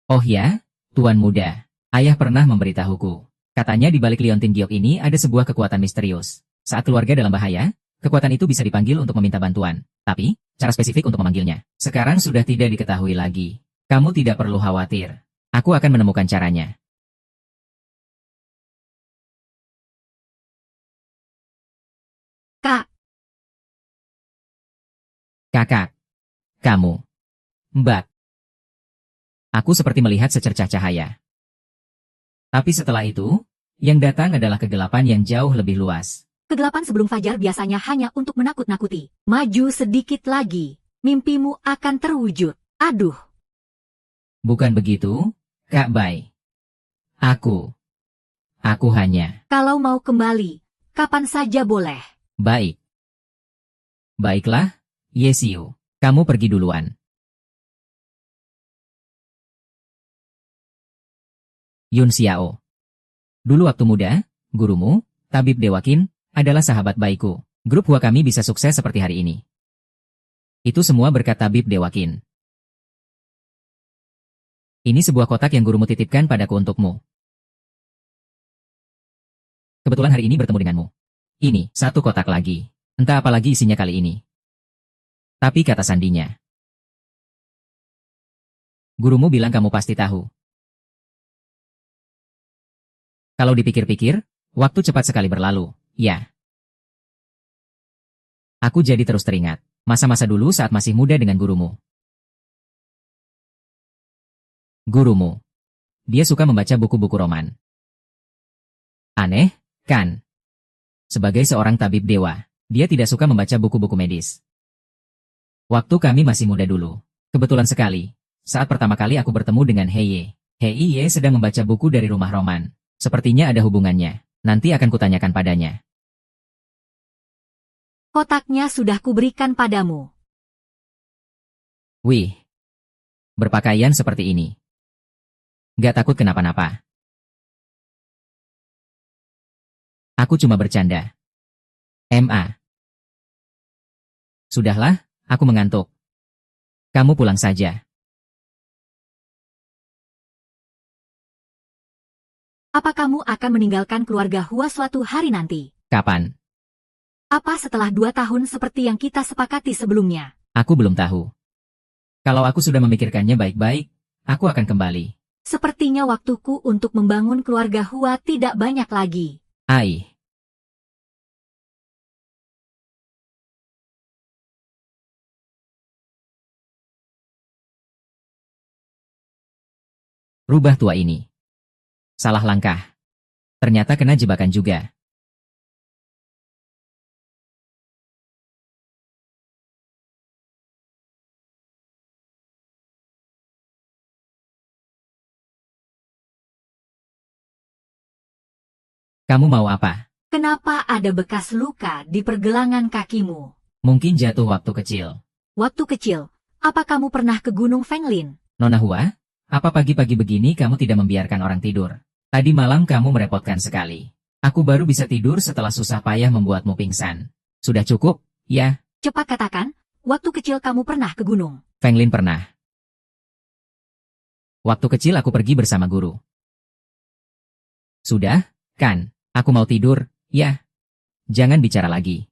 Oh ya, Tuan Muda. Ayah pernah memberitahuku. Katanya di balik Liontin Giok ini ada sebuah kekuatan misterius. Saat keluarga dalam bahaya, kekuatan itu bisa dipanggil untuk meminta bantuan. Tapi, cara spesifik untuk memanggilnya, sekarang sudah tidak diketahui lagi. Kamu tidak perlu khawatir. Aku akan menemukan caranya. Kak, Kakak. Kamu. Mbak. Aku seperti melihat secercah cahaya. Tapi setelah itu, yang datang adalah kegelapan yang jauh lebih luas. kegelapan sebelum fajar biasanya hanya untuk menakut-nakuti. Maju sedikit lagi, mimpimu akan terwujud. Aduh. Bukan begitu, Kak Bai. Aku hanya. Kalau mau kembali, kapan saja boleh. Baik. Baiklah, Yesiu. Kamu pergi duluan. Yun Xiao. Dulu waktu muda, gurumu, Tabib Dewakin, adalah sahabat baikku. Grup Hua kami bisa sukses seperti hari ini. Itu semua berkat Tabib Dewakin. Ini sebuah kotak yang gurumu titipkan padaku untukmu. Kebetulan hari ini bertemu denganmu. Ini, satu kotak lagi. Entah apa lagi isinya kali ini. Tapi kata sandinya. Gurumu bilang kamu pasti tahu. Kalau dipikir-pikir, waktu cepat sekali berlalu, ya. Aku jadi terus teringat, masa-masa dulu saat masih muda dengan gurumu. Gurumu. Dia suka membaca buku-buku roman. Aneh, kan? Sebagai seorang tabib dewa, dia tidak suka membaca buku-buku medis. Waktu kami masih muda dulu, kebetulan sekali, saat pertama kali aku bertemu dengan Heye. Heye sedang membaca buku dari rumah roman. Sepertinya ada hubungannya. Nanti akan kutanyakan padanya. Kotaknya sudah kuberikan padamu. Wih. Berpakaian seperti ini. Gak takut kenapa-napa. Aku cuma bercanda. MA. Sudahlah, aku mengantuk. Kamu pulang saja. Apa kamu akan meninggalkan keluarga Hua suatu hari nanti? Kapan? Apa setelah 2 tahun seperti yang kita sepakati sebelumnya? Aku belum tahu. Kalau aku sudah memikirkannya baik-baik, aku akan kembali. Sepertinya waktuku untuk membangun keluarga Hua tidak banyak lagi. Ai. Rubah tua ini. Salah langkah. Ternyata kena jebakan juga. Kamu mau apa? Kenapa ada bekas luka di pergelangan kakimu? Mungkin jatuh waktu kecil. Waktu kecil, apa kamu pernah ke Gunung Fenglin? Nona Hua, apa pagi-pagi begini kamu tidak membiarkan orang tidur? Tadi malam kamu merepotkan sekali. Aku baru bisa tidur setelah susah payah membuatmu pingsan. Sudah cukup, ya? Cepat katakan, waktu kecil kamu pernah ke gunung. Fenglin pernah. Waktu kecil aku pergi bersama guru. Sudah, kan? Aku mau tidur, ya? Jangan bicara lagi.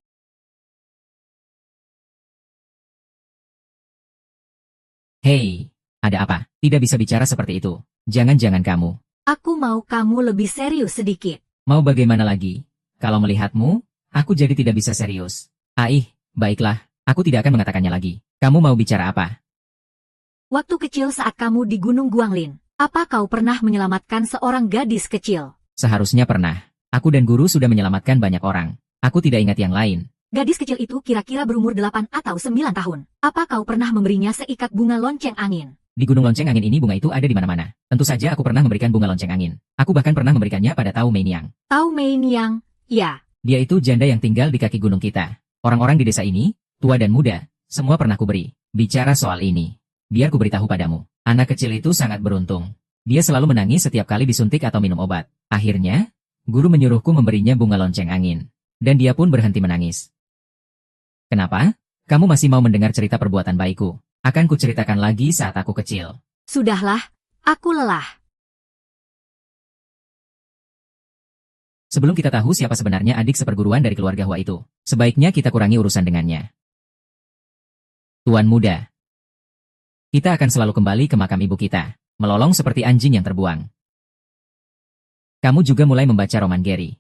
Hei, ada apa? Tidak bisa bicara seperti itu. Jangan-jangan kamu. Aku mau kamu lebih serius sedikit. Mau bagaimana lagi? Kalau melihatmu, aku jadi tidak bisa serius. Baiklah, aku tidak akan mengatakannya lagi. Kamu mau bicara apa? Waktu kecil saat kamu di Gunung Guanglin, apa kau pernah menyelamatkan seorang gadis kecil? Seharusnya pernah. Aku dan guru sudah menyelamatkan banyak orang. Aku tidak ingat yang lain. Gadis kecil itu kira-kira berumur 8 atau 9 tahun. Apa kau pernah memberinya seikat bunga lonceng angin? Di Gunung Lonceng Angin ini bunga itu ada di mana-mana. Tentu saja aku pernah memberikan bunga lonceng angin. Aku bahkan pernah memberikannya pada Tao Meiniang. Tao Meiniang, ya. Dia itu janda yang tinggal di kaki gunung kita. Orang-orang di desa ini, Tua dan muda, semua pernah kuberi. Bicara soal ini, biar kuberitahu padamu. Anak kecil itu sangat beruntung. Dia selalu menangis setiap kali disuntik atau minum obat. Akhirnya, guru menyuruhku memberinya bunga lonceng angin. Dan dia pun berhenti menangis. Kenapa? Kamu masih mau mendengar cerita perbuatan baikku? Akan kuceritakan lagi saat aku kecil. Sudahlah, aku lelah. Sebelum kita tahu siapa sebenarnya adik seperguruan dari keluarga Hua itu, sebaiknya kita kurangi urusan dengannya. Tuan muda, kita akan selalu kembali ke makam ibu kita, melolong seperti anjing yang terbuang. Kamu juga mulai membaca roman Gary.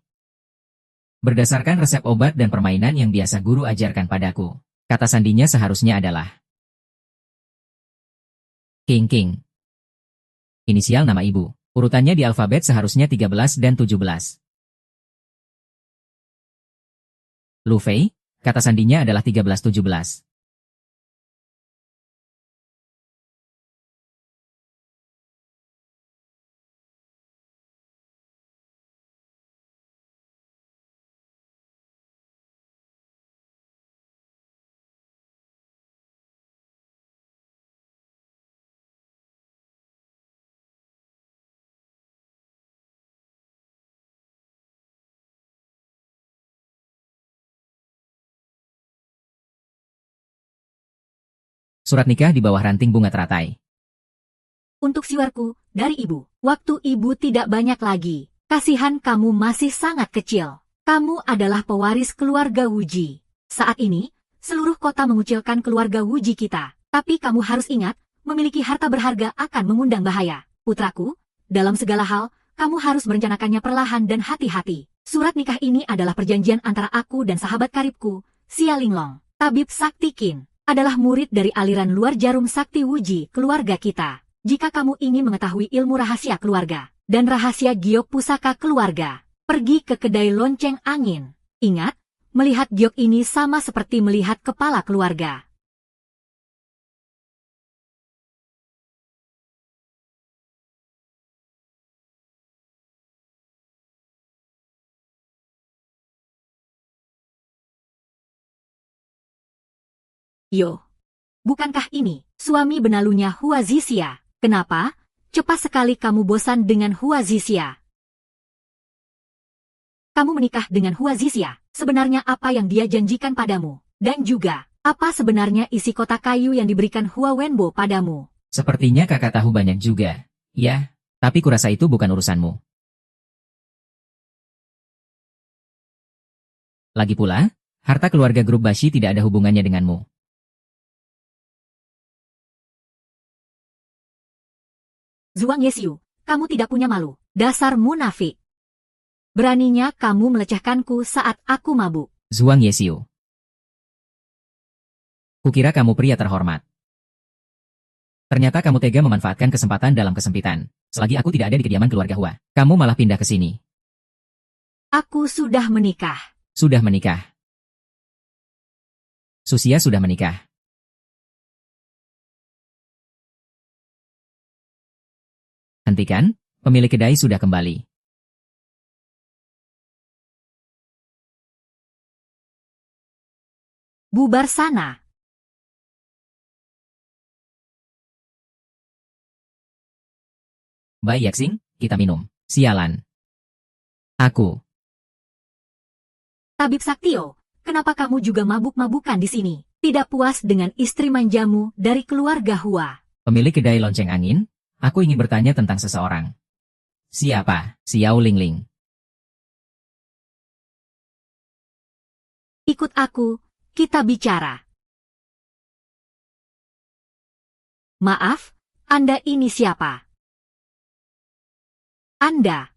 Berdasarkan resep obat dan permainan yang biasa guru ajarkan padaku, kata sandinya seharusnya adalah King King. Inisial nama ibu, urutannya di alfabet seharusnya 13 dan 17. Lu Fei, kata sandinya adalah 13-17. Surat nikah di bawah ranting bunga teratai. Untuk siwarku, dari ibu. Waktu ibu tidak banyak lagi. Kasihan kamu masih sangat kecil. Kamu adalah pewaris keluarga Wuji. Saat ini, seluruh kota mengucilkan keluarga Wuji kita. Tapi kamu harus ingat, memiliki harta berharga akan mengundang bahaya. Putraku, dalam segala hal, kamu harus merencanakannya perlahan dan hati-hati. Surat nikah ini adalah perjanjian antara aku dan sahabat karibku, Xia Linglong. Tabib Sakti Qin adalah murid dari aliran luar jarum sakti Wuji keluarga kita. Jika kamu ingin mengetahui ilmu rahasia keluarga dan rahasia giok pusaka keluarga, pergi ke kedai lonceng angin. Ingat, melihat giok ini sama seperti melihat kepala keluarga. Yo, bukankah ini suami benalunya Hua Zixia? Kenapa? Cepat sekali kamu bosan dengan Hua Zixia. Kamu menikah dengan Hua Zixia. Sebenarnya apa yang dia janjikan padamu? Dan juga, apa sebenarnya isi kotak kayu yang diberikan Hua Wenbo padamu? Sepertinya kakak tahu banyak juga. Ya, tapi kurasa itu bukan urusanmu. Lagi pula, harta keluarga grup Bashi tidak ada hubungannya denganmu. Zhuang Yesiu, kamu tidak punya malu. Dasar munafik. Beraninya kamu melecehkanku saat aku mabuk. Zhuang Yesiu. Kukira kamu pria terhormat. Ternyata kamu tega memanfaatkan kesempatan dalam kesempitan. Selagi aku tidak ada di kediaman keluarga Hua, kamu malah pindah ke sini. Aku sudah menikah. Sudah menikah. Susia sudah menikah. Hentikan, pemilik kedai sudah kembali. Bubar sana. Baik Yaxing, kita minum. Sialan. Aku. Tabib Saktio, kenapa kamu juga mabuk-mabukan di sini? Tidak puas dengan istri manjamu dari keluarga Hua. Pemilik kedai lonceng angin, aku ingin bertanya tentang seseorang. Siapa? Xiao Lingling. Ikut aku, kita bicara. Maaf, Anda ini siapa? Anda.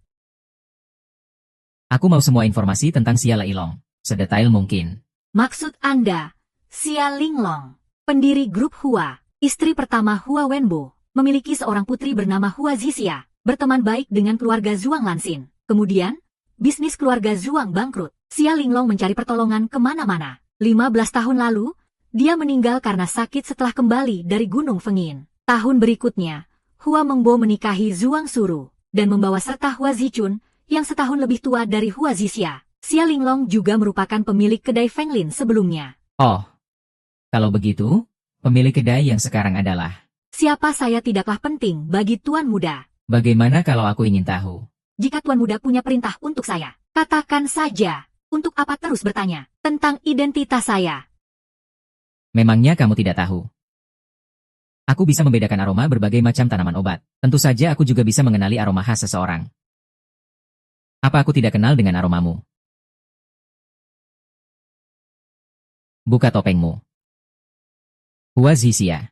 Aku mau semua informasi tentang Xia Leilong, sedetail mungkin. Maksud Anda, Xia Linglong, pendiri grup Hua, istri pertama Hua Wenbo, memiliki seorang putri bernama Hua Zixia, berteman baik dengan keluarga Zhuang Lanxin. Kemudian, bisnis keluarga Zhuang bangkrut. Xia Linglong mencari pertolongan kemana-mana. 15 tahun lalu, dia meninggal karena sakit setelah kembali dari Gunung Fengin. Tahun berikutnya, Hua Mengbo menikahi Zhuang Suru, dan membawa serta Hua Zichun, yang setahun lebih tua dari Hua Zixia. Xia Linglong juga merupakan pemilik kedai Fenglin sebelumnya. Oh, Kalau begitu, pemilik kedai yang sekarang adalah... Siapa saya tidaklah penting bagi Tuan Muda. Bagaimana kalau aku ingin tahu? Jika Tuan Muda punya perintah untuk saya, katakan saja. Untuk apa terus bertanya tentang identitas saya? Memangnya kamu tidak tahu? Aku bisa membedakan aroma berbagai macam tanaman obat. Tentu saja aku juga bisa mengenali aroma khas seseorang. Apa aku tidak kenal dengan aromamu? Buka topengmu. Huazisia.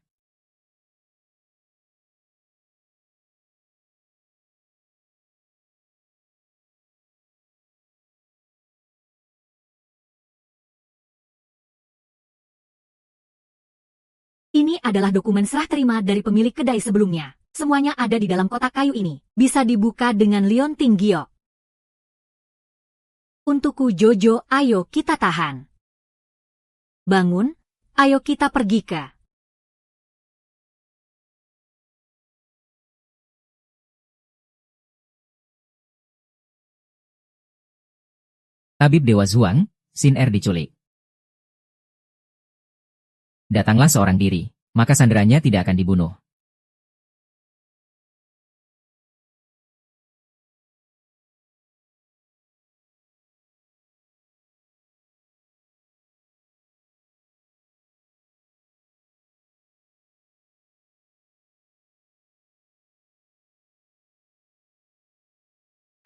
Ini adalah dokumen serah terima dari pemilik kedai sebelumnya. Semuanya ada di dalam kotak kayu ini. Bisa dibuka dengan liontin giok. Untukku Jojo, ayo kita tahan. Bangun, ayo kita pergi ke... Tabib Dewa Zuang, Sin Er diculik. Datanglah seorang diri, maka sanderanya tidak akan dibunuh.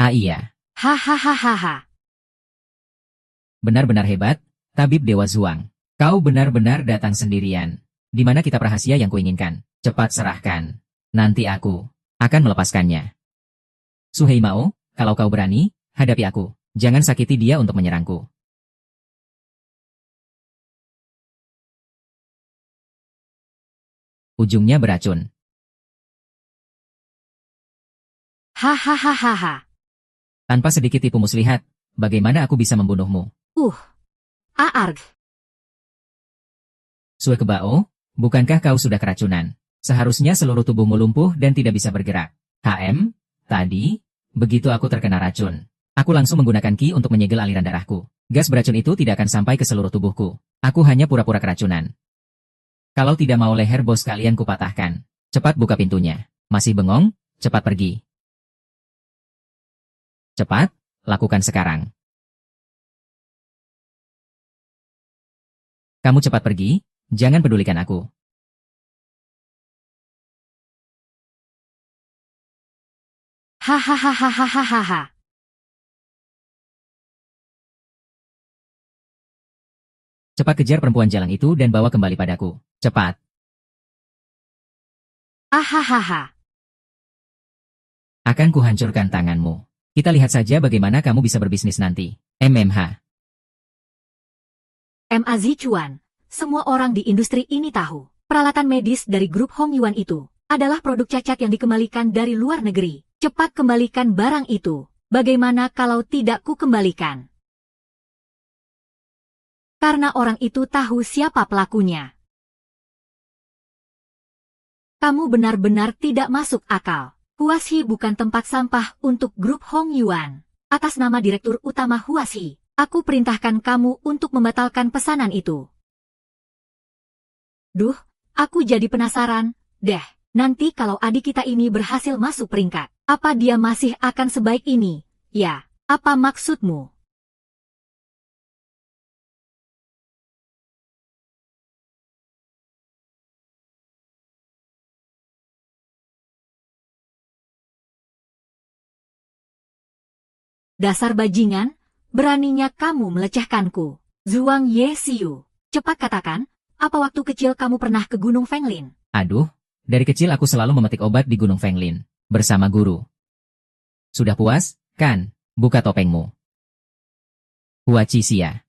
Ah iya, Hahaha. benar-benar hebat, Tabib Dewa Zuang. Kau benar-benar datang sendirian. Di mana kitab rahasia yang kuinginkan? Cepat serahkan. Nanti aku akan melepaskannya. Suhei Mao, kalau kau berani, hadapi aku. Jangan sakiti dia untuk menyerangku. Ujungnya beracun. Hahaha. Tanpa sedikit tipu muslihat, bagaimana aku bisa membunuhmu? Aarg. Sue Kebao, bukankah kau sudah keracunan? Seharusnya seluruh tubuhmu lumpuh dan tidak bisa bergerak. Tadi, begitu aku terkena racun. Aku langsung menggunakan ki untuk menyegel aliran darahku. Gas beracun itu tidak akan sampai ke seluruh tubuhku. Aku hanya pura-pura keracunan. Kalau tidak mau leher bos kalian kupatahkan. Cepat buka pintunya. Masih bengong? Cepat pergi. Cepat, lakukan sekarang. Kamu cepat pergi, jangan pedulikan aku. Hahaha. Cepat kejar perempuan jalang itu dan bawa kembali padaku. Cepat. Ahahaha. Akan kuhancurkan tanganmu. Kita lihat saja bagaimana kamu bisa berbisnis nanti. MMH. Ma Zichuan, semua orang di industri ini tahu. Peralatan medis dari grup Hong Yuan itu adalah produk cacat yang dikembalikan dari luar negeri. Cepat kembalikan barang itu. Bagaimana kalau tidak ku kembalikan? Karena orang itu tahu siapa pelakunya. Kamu benar-benar tidak masuk akal. Huashi bukan tempat sampah untuk grup Hong Yuan. Atas nama Direktur Utama Huashi, aku perintahkan kamu untuk membatalkan pesanan itu. Duh, aku jadi penasaran, deh. Nanti kalau adik kita ini berhasil masuk peringkat, apa dia masih akan sebaik ini? Ya, apa maksudmu? Dasar bajingan, beraninya kamu melecehkanku. Zhuang Yexiu, cepat katakan, apa waktu kecil kamu pernah ke Gunung Fenglin? Aduh, dari kecil aku selalu memetik obat di Gunung Fenglin. Bersama guru. Sudah puas, kan? Buka topengmu. Huachisia.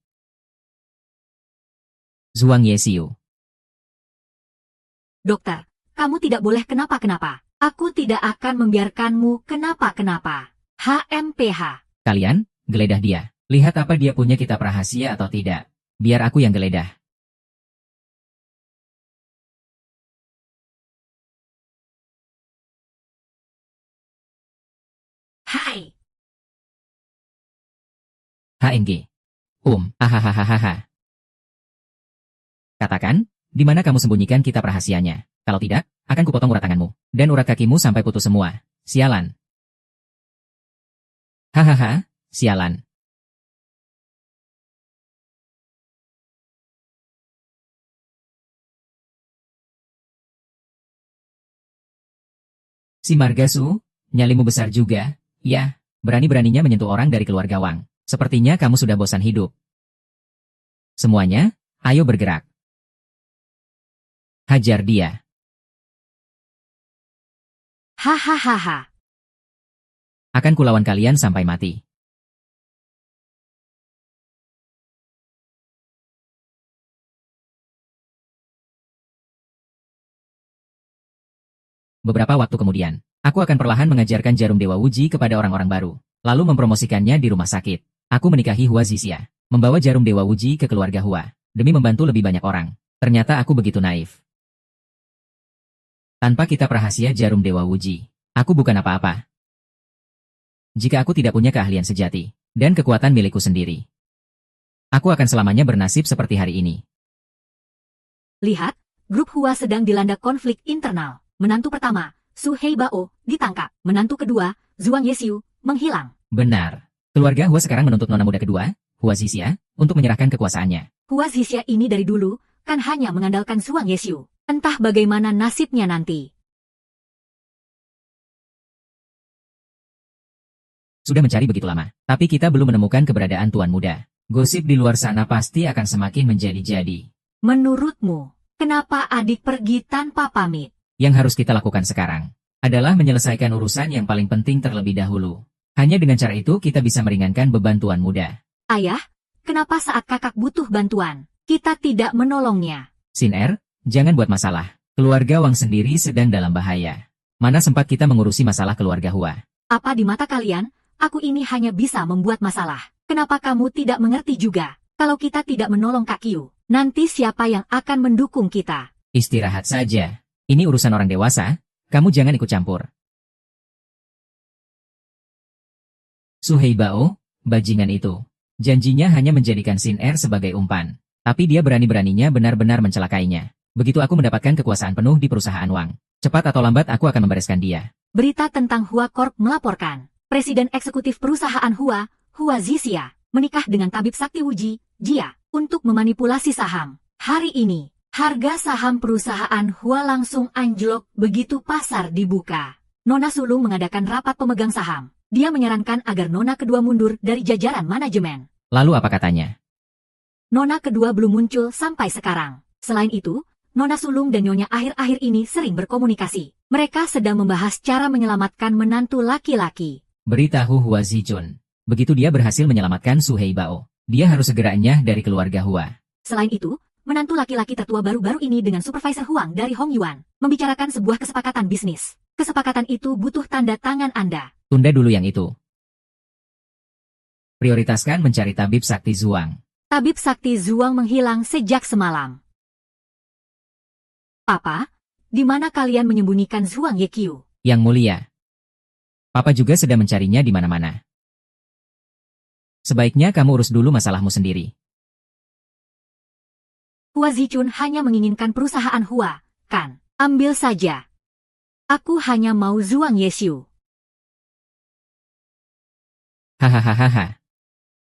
Zhuang Yexiu. Dokter, kamu tidak boleh kenapa-kenapa. Aku tidak akan membiarkanmu kenapa-kenapa. HMPH. Kalian, geledah dia. Lihat apa dia punya kitab rahasia atau tidak. Biar aku yang geledah. Hai. HNG. Ahahahaha. Katakan, Di mana kamu sembunyikan kitab rahasianya? Kalau tidak, akan kupotong urat tanganmu dan urat kakimu sampai putus semua. Sialan. Hahaha, sialan. Si Margasu, nyalimu besar juga, ya, berani-beraninya menyentuh orang dari keluarga Wang. Sepertinya kamu sudah bosan hidup. Semuanya, ayo bergerak. Hajar dia. Hahaha. Akan kulawan kalian sampai mati. Beberapa waktu kemudian, aku akan perlahan mengajarkan jarum Dewa Wuji kepada orang-orang baru, lalu mempromosikannya di rumah sakit. Aku menikahi Hua Zixia, membawa jarum Dewa Wuji ke keluarga Hua, demi membantu lebih banyak orang. Ternyata aku begitu naif. Tanpa kitab rahasia jarum Dewa Wuji, aku bukan apa-apa. Jika aku tidak punya keahlian sejati, dan kekuatan milikku sendiri, aku akan selamanya bernasib seperti hari ini. Lihat, grup Hua sedang dilanda konflik internal. Menantu pertama, Su Heibao, ditangkap. Menantu kedua, Zhuang Yexiu, menghilang. Benar. Keluarga Hua sekarang menuntut nona muda kedua, Hua Zixia, untuk menyerahkan kekuasaannya. Hua Zixia ini dari dulu, kan hanya mengandalkan Zhuang Yexiu. Entah bagaimana nasibnya nanti. Sudah mencari begitu lama, tapi kita belum menemukan keberadaan Tuan Muda. Gosip di luar sana pasti akan semakin menjadi-jadi. Menurutmu, kenapa adik pergi tanpa pamit? Yang harus kita lakukan sekarang adalah menyelesaikan urusan yang paling penting terlebih dahulu. Hanya dengan cara itu kita bisa meringankan beban Tuan Muda. Ayah, kenapa saat kakak butuh bantuan, kita tidak menolongnya? Sin jangan buat masalah. Keluarga Wang sendiri sedang dalam bahaya. Mana sempat kita mengurusi masalah keluarga Hua? Apa di mata kalian, aku ini hanya bisa membuat masalah? Kenapa kamu tidak mengerti juga? Kalau kita tidak menolong Kak Qiu, nanti siapa yang akan mendukung kita? Istirahat saja. Ini urusan orang dewasa, kamu jangan ikut campur. Su Heibao, bajingan itu. Janjinya hanya menjadikan Sin sebagai umpan. Tapi dia berani-beraninya benar-benar mencelakainya. Begitu aku mendapatkan kekuasaan penuh di perusahaan Wang, cepat atau lambat aku akan membereskan dia. Berita tentang Hua Corp melaporkan, Presiden Eksekutif Perusahaan Hua, Hua Zixia, menikah dengan tabib sakti Wuji, Jia, untuk memanipulasi saham. Hari ini, harga saham perusahaan Hua langsung anjlok begitu pasar dibuka. Nona Sulung mengadakan rapat pemegang saham. Dia menyarankan agar Nona kedua mundur dari jajaran manajemen. Lalu apa katanya? Nona kedua belum muncul sampai sekarang. Selain itu, Nona Sulung dan Nyonya akhir-akhir ini sering berkomunikasi. Mereka sedang membahas cara menyelamatkan menantu laki-laki. Beritahu Hua Zichun. Begitu dia berhasil menyelamatkan Su Heibao, dia harus segera enyah dari keluarga Hua. Selain itu, menantu laki-laki tertua baru-baru ini dengan Supervisor Huang dari Hong Yuan, membicarakan sebuah kesepakatan bisnis. Kesepakatan itu butuh tanda tangan Anda. Tunda dulu yang itu. Prioritaskan mencari tabib sakti Zhuang. Tabib sakti Zhuang menghilang sejak semalam. Papa, di mana kalian menyembunyikan Zhuang Yeqiu? Yang mulia. Papa juga sedang mencarinya di mana-mana. Sebaiknya kamu urus dulu masalahmu sendiri. Hua Zichun hanya menginginkan perusahaan Hua, kan? Ambil saja. Aku hanya mau Zhuang Yexiu. Hahaha.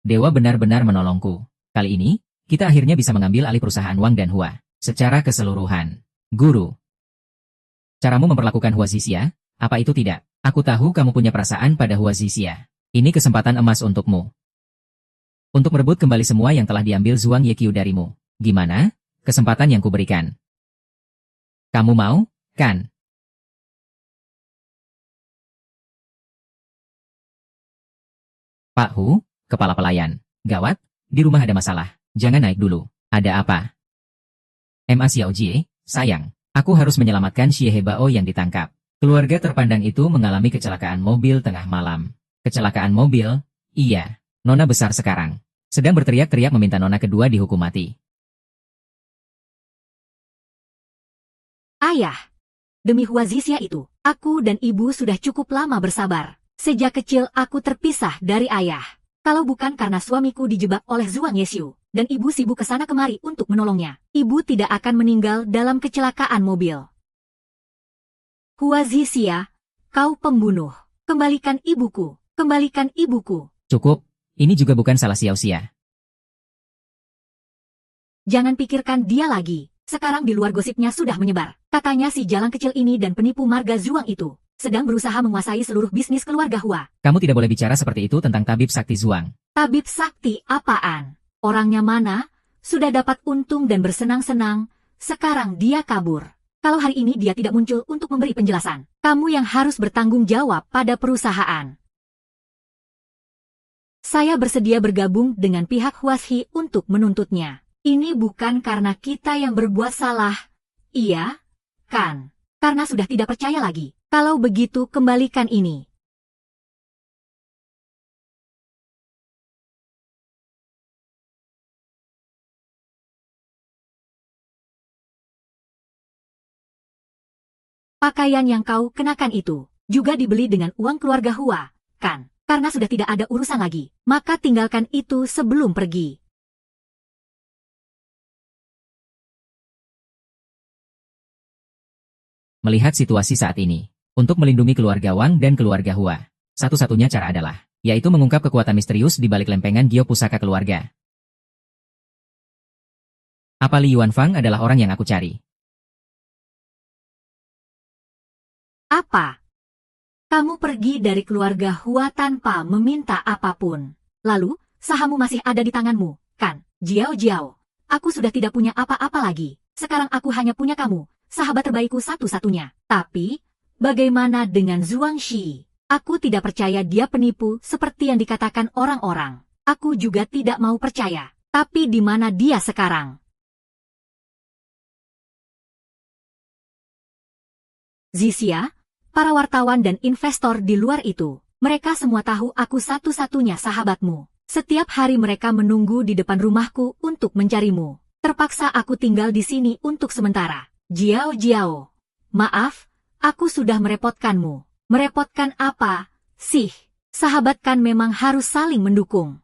Dewa benar-benar menolongku. Kali ini, kita akhirnya bisa mengambil alih perusahaan Wang dan Hua secara keseluruhan. Guru. Caramu memperlakukan Hua Zixia, apa itu tidak? Aku tahu kamu punya perasaan pada Hua Zixia. Ini kesempatan emas untukmu. Untuk merebut kembali semua yang telah diambil Zhuang Yeqiu darimu. Gimana? Kesempatan yang kuberikan. Kamu mau, kan? Pak Hu, kepala pelayan. Gawat, di rumah ada masalah. Jangan naik dulu. Ada apa? Ma Xiaojie, sayang. Aku harus menyelamatkan Xie Hebao yang ditangkap. Keluarga terpandang itu mengalami kecelakaan mobil tengah malam. Kecelakaan mobil? Iya. Nona besar sekarang sedang berteriak-teriak meminta nona kedua dihukum mati. Ayah, demi Hua Zixia itu, aku dan ibu sudah cukup lama bersabar. Sejak kecil aku terpisah dari ayah. Kalau bukan karena suamiku dijebak oleh Zhuang Yexiu, dan ibu sibuk ke sana kemari untuk menolongnya. Ibu tidak akan meninggal dalam kecelakaan mobil. Hua Zixia, kau pembunuh. Kembalikan ibuku. Kembalikan ibuku. Cukup, ini juga bukan salah Xiao Xia. Jangan pikirkan dia lagi. Sekarang di luar gosipnya sudah menyebar. Katanya si jalang kecil ini dan penipu marga Zuang itu sedang berusaha menguasai seluruh bisnis keluarga Hua. Kamu tidak boleh bicara seperti itu tentang tabib sakti Zuang. Tabib sakti apaan? Orangnya mana? Sudah dapat untung dan bersenang-senang. Sekarang dia kabur. Kalau hari ini dia tidak muncul untuk memberi penjelasan, kamu yang harus bertanggung jawab pada perusahaan. Saya bersedia bergabung dengan pihak Huashi untuk menuntutnya. Ini bukan karena kita yang berbuat salah, iya, kan? Karena sudah tidak percaya lagi. Kalau begitu kembalikan ini. Pakaian yang kau kenakan itu juga dibeli dengan uang keluarga Hua, kan? Karena sudah tidak ada urusan lagi, maka tinggalkan itu sebelum pergi. Melihat situasi saat ini, untuk melindungi keluarga Wang dan keluarga Hua, satu-satunya cara adalah, yaitu mengungkap kekuatan misterius di balik lempengan Gio Pusaka keluarga. Apa Li Yuanfang adalah orang yang aku cari? Apa? Kamu pergi dari keluarga Hua tanpa meminta apapun. Lalu, sahammu masih ada di tanganmu, kan? Jiao Jiao, aku sudah tidak punya apa-apa lagi. Sekarang aku hanya punya kamu, sahabat terbaikku satu-satunya. Tapi, bagaimana dengan Zhuang Shi? Aku tidak percaya dia penipu seperti yang dikatakan orang-orang. Aku juga tidak mau percaya. Tapi di mana dia sekarang? Zixia, para wartawan dan investor di luar itu, mereka semua tahu aku satu-satunya sahabatmu. Setiap hari mereka menunggu di depan rumahku untuk mencarimu. Terpaksa aku tinggal di sini untuk sementara. Jiao Jiao, maaf, aku sudah merepotkanmu. Merepotkan apa, sih? Sahabat kan memang harus saling mendukung.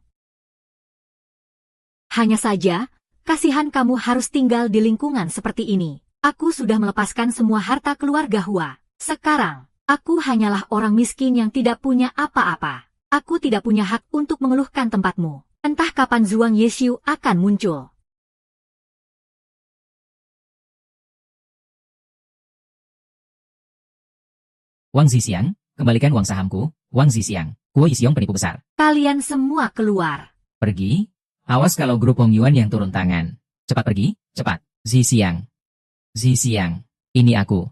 Hanya saja, kasihan kamu harus tinggal di lingkungan seperti ini. Aku sudah melepaskan semua harta keluarga Hua. Sekarang, aku hanyalah orang miskin yang tidak punya apa-apa. Aku tidak punya hak untuk mengeluhkan tempatmu. Entah kapan Zhuang Yexiu akan muncul. Wang Zixiang, kembalikan uang sahamku. Wang Zixiang, Kuo Yisiong penipu besar. Kalian semua keluar. Pergi? Awas kalau grup Hong Yuan yang turun tangan. Cepat pergi, cepat. Zixiang. Zixiang, ini aku.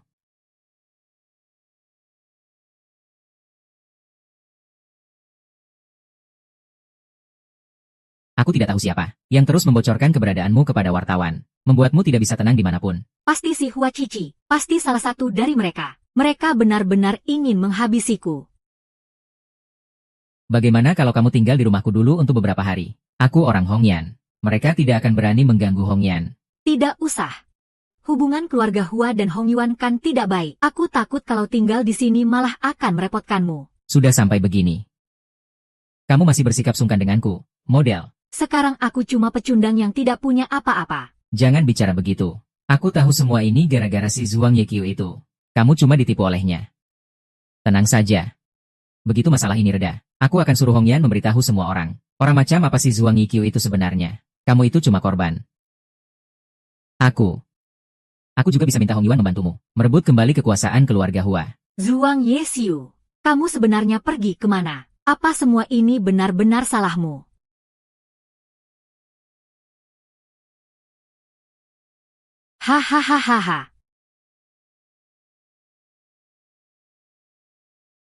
Aku tidak tahu siapa, yang terus membocorkan keberadaanmu kepada wartawan, membuatmu tidak bisa tenang dimanapun. Pasti si Hua Cici, pasti salah satu dari mereka. Mereka benar-benar ingin menghabisiku. Bagaimana kalau kamu tinggal di rumahku dulu untuk beberapa hari? Aku orang Hongyan. Mereka tidak akan berani mengganggu Hongyan. Tidak usah. Hubungan keluarga Hua dan Hong Yuan kan tidak baik. Aku takut kalau tinggal di sini malah akan merepotkanmu. Sudah sampai begini. Kamu masih bersikap sungkan denganku, model. Sekarang aku cuma pecundang yang tidak punya apa-apa. Jangan bicara begitu. Aku tahu semua ini gara-gara si Zhuang Yeqiu itu. Kamu cuma ditipu olehnya. Tenang saja. Begitu masalah ini reda, aku akan suruh Hongyan memberitahu semua orang. Orang macam apa si Zhuang Yeqiu itu sebenarnya? Kamu itu cuma korban. Aku juga bisa minta Hong Yuan membantumu, merebut kembali kekuasaan keluarga Hua. Zhuang Yexiu, kamu sebenarnya pergi kemana? Apa semua ini benar-benar salahmu? Hahaha.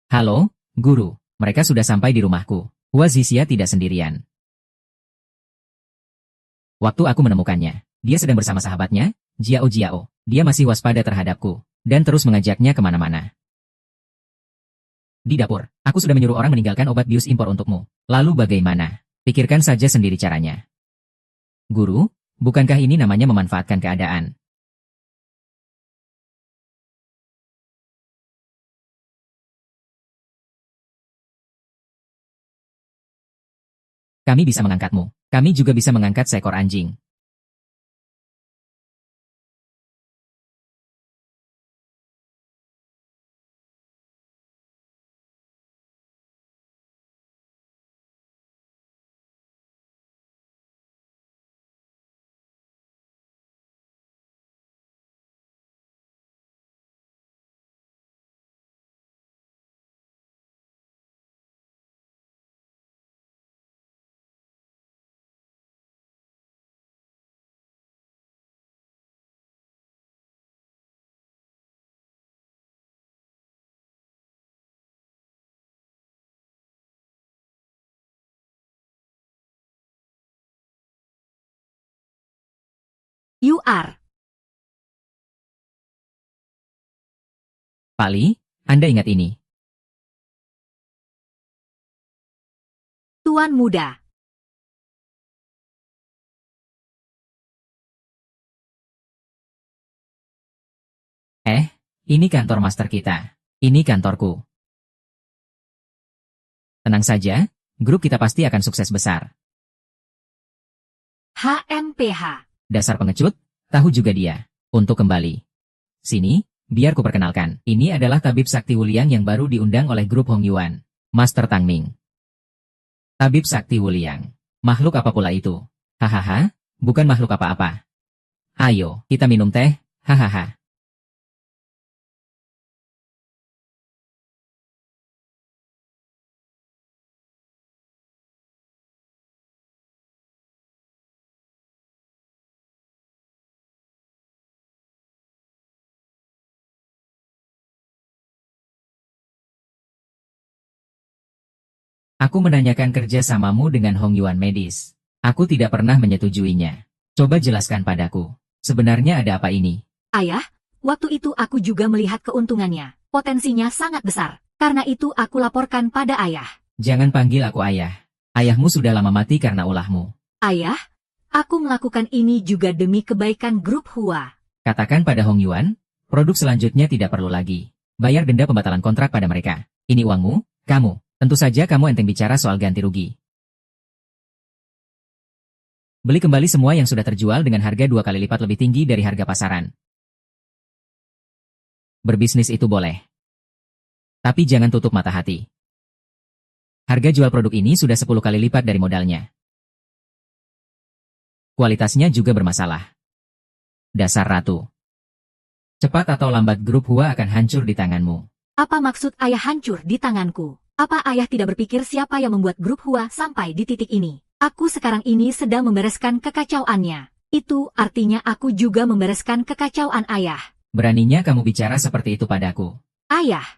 Halo, guru. Mereka sudah sampai di rumahku. Hua Zixia tidak sendirian. Waktu aku menemukannya, dia sedang bersama sahabatnya, Jiao Jiao. Dia masih waspada terhadapku, dan terus mengajaknya kemana-mana. Di dapur, aku sudah menyuruh orang meninggalkan obat bius impor untukmu. Lalu bagaimana? Pikirkan saja sendiri caranya. Guru, bukankah ini namanya memanfaatkan keadaan? Kami bisa mengangkatmu. Kami juga bisa mengangkat seekor anjing. You are. Pak Li, Anda ingat ini. Tuan muda. Ini kantor master kita. Ini kantorku. Tenang saja, grup kita pasti akan sukses besar. HMPH. Dasar pengecut, tahu juga dia. Untuk kembali. Sini, biar ku perkenalkan. Ini adalah tabib sakti Wuliang yang baru diundang oleh grup Hong Yuan. Master Tang Ming. Tabib sakti Wuliang. Makhluk apa pula itu? Hahaha, bukan makhluk apa-apa. Ayo, kita minum teh, hahaha. Aku menanyakan kerjasamamu dengan Hong Yuan Medis. Aku tidak pernah menyetujuinya. Coba jelaskan padaku. Sebenarnya ada apa ini? Ayah, waktu itu aku juga melihat keuntungannya. Potensinya sangat besar. Karena itu aku laporkan pada ayah. Jangan panggil aku ayah. Ayahmu sudah lama mati karena ulahmu. Ayah, aku melakukan ini juga demi kebaikan grup Hua. Katakan pada Hong Yuan, produk selanjutnya tidak perlu lagi. Bayar denda pembatalan kontrak pada mereka. Ini uangmu, kamu. Tentu saja kamu enteng bicara soal ganti rugi. Beli kembali semua yang sudah terjual dengan harga 2 kali lipat lebih tinggi dari harga pasaran. Berbisnis itu boleh. Tapi jangan tutup mata hati. Harga jual produk ini sudah 10 kali lipat dari modalnya. Kualitasnya juga bermasalah. Dasar ratu. Cepat atau lambat grup Hua akan hancur di tanganmu. Apa maksud ayah hancur di tanganku? Apa ayah tidak berpikir siapa yang membuat grup Hua sampai di titik ini? Aku sekarang ini sedang membereskan kekacauannya. Itu artinya aku juga membereskan kekacauan ayah. Beraninya kamu bicara seperti itu padaku. Ayah.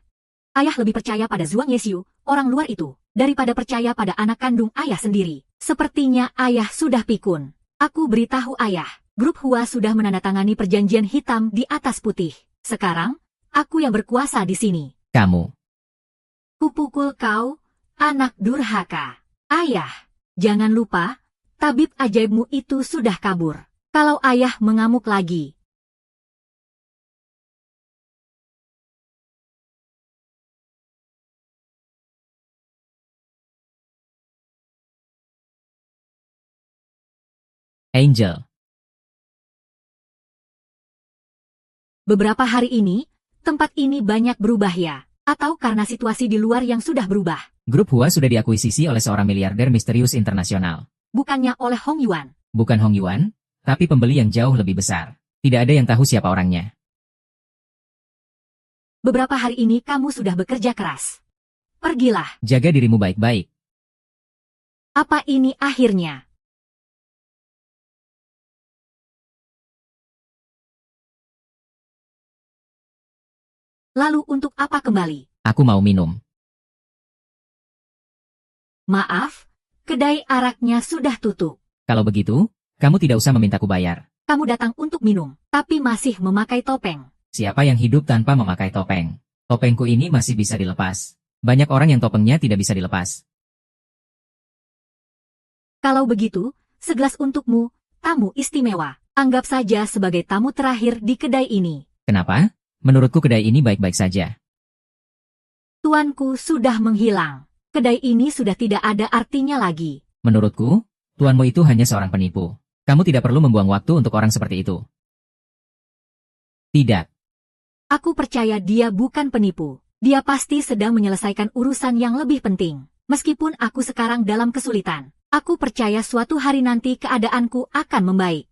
Ayah lebih percaya pada Zhuang Yesiu, orang luar itu, daripada percaya pada anak kandung ayah sendiri. Sepertinya ayah sudah pikun. Aku beritahu ayah, grup Hua sudah menandatangani perjanjian hitam di atas putih. Sekarang, aku yang berkuasa di sini. Kamu. Kupukul kau, anak durhaka. Ayah, jangan lupa, tabib ajaibmu itu sudah kabur. Kalau ayah mengamuk lagi. Angel. Beberapa hari ini, tempat ini banyak berubah ya. Atau karena situasi di luar yang sudah berubah. Grup Hua sudah diakuisisi oleh seorang miliarder misterius internasional. Bukannya oleh Hong Yuan. Bukan Hong Yuan, tapi pembeli yang jauh lebih besar. Tidak ada yang tahu siapa orangnya. Beberapa hari ini kamu sudah bekerja keras. Pergilah. Jaga dirimu baik-baik. Apa ini akhirnya? Lalu untuk apa kembali? Aku mau minum. Maaf, kedai araknya sudah tutup. Kalau begitu, kamu tidak usah memintaku bayar. Kamu datang untuk minum, tapi masih memakai topeng. Siapa yang hidup tanpa memakai topeng? Topengku ini masih bisa dilepas. Banyak orang yang topengnya tidak bisa dilepas. Kalau begitu, segelas untukmu, tamu istimewa. Anggap saja sebagai tamu terakhir di kedai ini. Kenapa? Menurutku kedai ini baik-baik saja. Tuanku sudah menghilang. Kedai ini sudah tidak ada artinya lagi. Menurutku, tuanmu itu hanya seorang penipu. Kamu tidak perlu membuang waktu untuk orang seperti itu. Tidak. Aku percaya dia bukan penipu. Dia pasti sedang menyelesaikan urusan yang lebih penting. Meskipun aku sekarang dalam kesulitan, aku percaya suatu hari nanti keadaanku akan membaik.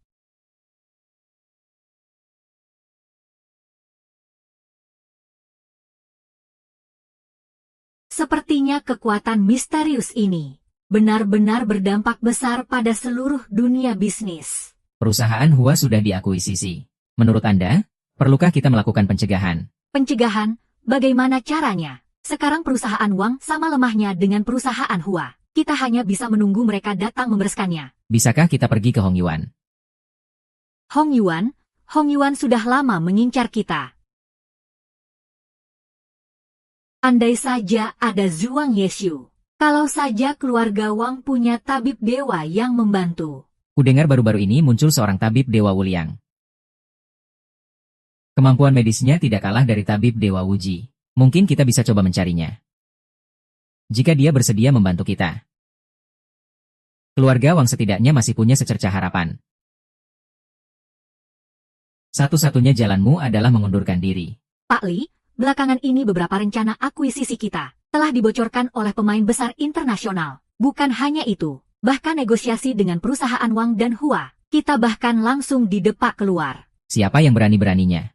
Sepertinya kekuatan misterius ini benar-benar berdampak besar pada seluruh dunia bisnis. Perusahaan Hua sudah diakuisisi. Menurut Anda, perlukah kita melakukan pencegahan? Pencegahan, bagaimana caranya? Sekarang perusahaan Wang sama lemahnya dengan perusahaan Hua. Kita hanya bisa menunggu mereka datang membereskannya. Bisakah kita pergi ke Hong Yuan? Hong Yuan sudah lama mengincar kita. Andai saja ada Zhuang Yeshu. Kalau saja keluarga Wang punya tabib dewa yang membantu. Kudengar baru-baru ini muncul seorang tabib Dewa Wuliang. Kemampuan medisnya tidak kalah dari tabib Dewa Wuji. Mungkin kita bisa coba mencarinya. Jika dia bersedia membantu kita. Keluarga Wang setidaknya masih punya secercah harapan. Satu-satunya jalanmu adalah mengundurkan diri. Pak Li, belakangan ini beberapa rencana akuisisi kita telah dibocorkan oleh pemain besar internasional. Bukan hanya itu, bahkan negosiasi dengan perusahaan Wang dan Hua, kita bahkan langsung didepak keluar. Siapa yang berani-beraninya?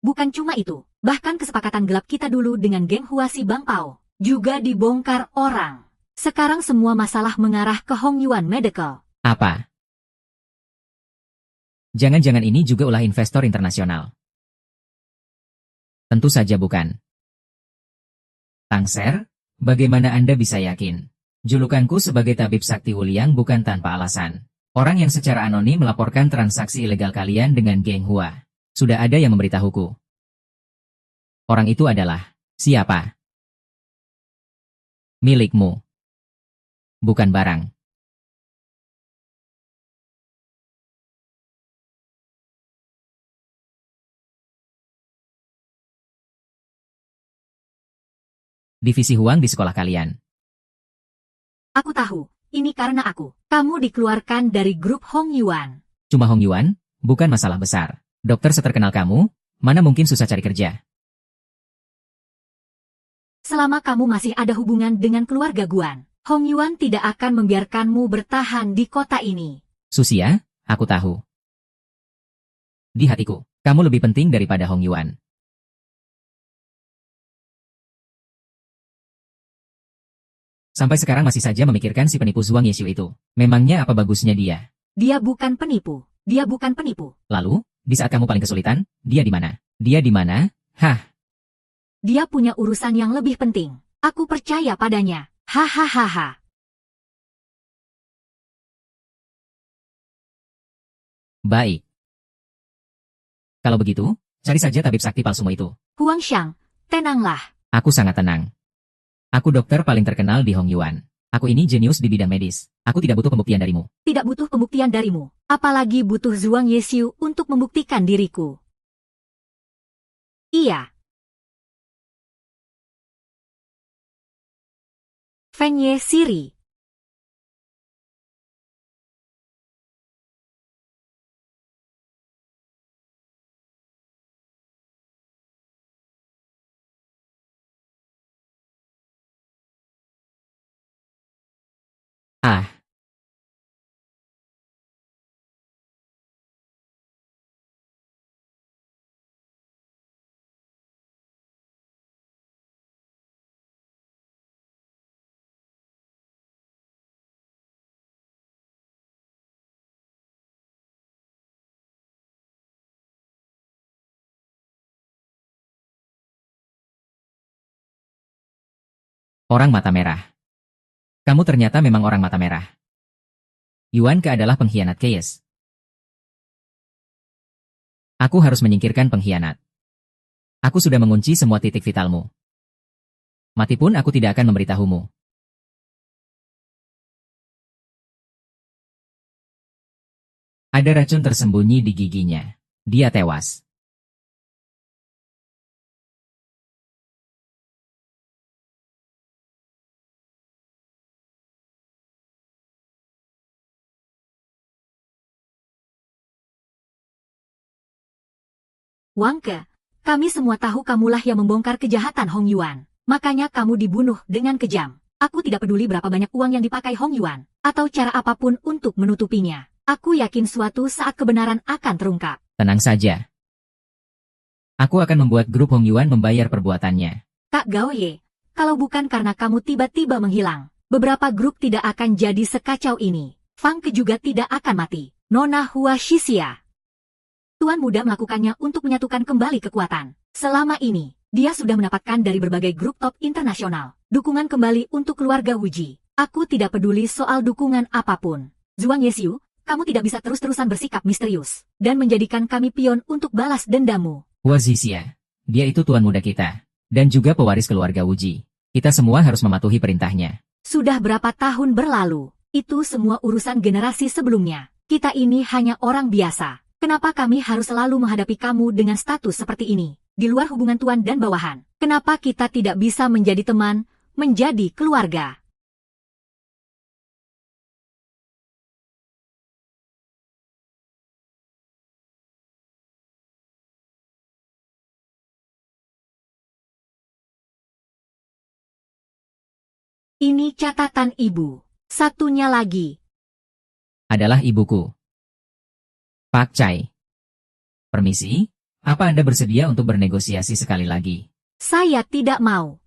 Bukan cuma itu, bahkan kesepakatan gelap kita dulu dengan geng Hua si Bang Pao juga dibongkar orang. Sekarang semua masalah mengarah ke Hong Yuan Medical. Apa? Jangan-jangan ini juga ulah investor internasional. Tentu saja bukan. Tangser, bagaimana Anda bisa yakin? Julukanku sebagai tabib sakti Wuliang bukan tanpa alasan. Orang yang secara anonim melaporkan transaksi ilegal kalian dengan geng Hua. Sudah ada yang memberitahuku. Orang itu adalah siapa? Milikmu. Bukan barang. Divisi Huang di sekolah kalian. Aku tahu, ini karena aku. Kamu dikeluarkan dari grup Hong Yuan. Cuma Hong Yuan, bukan masalah besar. Dokter seterkenal kamu, mana mungkin susah cari kerja. Selama kamu masih ada hubungan dengan keluarga Guan, Hong Yuan tidak akan membiarkanmu bertahan di kota ini. Susia, aku tahu. Di hatiku, kamu lebih penting daripada Hong Yuan. Sampai sekarang masih saja memikirkan si penipu Zhuang Yeshu itu. Memangnya apa bagusnya dia? Dia bukan penipu. Dia bukan penipu. Lalu, di saat kamu paling kesulitan, dia di mana? Dia di mana? Hah? Dia punya urusan yang lebih penting. Aku percaya padanya. Hahaha. Baik. Kalau begitu, cari saja tabib sakti palsumu itu. Huang Xiang, tenanglah. Aku sangat tenang. Aku dokter paling terkenal di Hong Yuan. Aku ini jenius di bidang medis. Aku tidak butuh pembuktian darimu. Tidak butuh pembuktian darimu. Apalagi butuh Zhuang Yeshu untuk membuktikan diriku. Iya. Feng Ye Siri. Ah, orang mata merah. Kamu ternyata memang orang mata merah. Yuan Ke adalah pengkhianat Keyes. Aku harus menyingkirkan pengkhianat. Aku sudah mengunci semua titik vitalmu. Mati pun aku tidak akan memberitahumu. Ada racun tersembunyi di giginya. Dia tewas. Wang Ke, kami semua tahu kamulah yang membongkar kejahatan Hong Yuan. Makanya kamu dibunuh dengan kejam. Aku tidak peduli berapa banyak uang yang dipakai Hong Yuan, atau cara apapun untuk menutupinya. Aku yakin suatu saat kebenaran akan terungkap. Tenang saja. Aku akan membuat grup Hong Yuan membayar perbuatannya. Kak Gaoye, kalau bukan karena kamu tiba-tiba menghilang, beberapa grup tidak akan jadi sekacau ini. Fang Ke juga tidak akan mati. Nona Hua Shixia. Tuan muda melakukannya untuk menyatukan kembali kekuatan. Selama ini, dia sudah mendapatkan dari berbagai grup top internasional dukungan kembali untuk keluarga Wuji. Aku tidak peduli soal dukungan apapun. Zhuang Yexiu, kamu tidak bisa terus-terusan bersikap misterius dan menjadikan kami pion untuk balas dendamu. Hua Zixia, dia itu tuan muda kita, dan juga pewaris keluarga Wuji. Kita semua harus mematuhi perintahnya. Sudah berapa tahun berlalu, itu semua urusan generasi sebelumnya. Kita ini hanya orang biasa. Kenapa kami harus selalu menghadapi kamu dengan status seperti ini? Di luar hubungan tuan dan bawahan, kenapa kita tidak bisa menjadi teman, menjadi keluarga? Ini catatan ibu. Satunya lagi. Adalah ibuku. Pak Chai. Permisi, apa Anda bersedia untuk bernegosiasi sekali lagi? Saya tidak mau.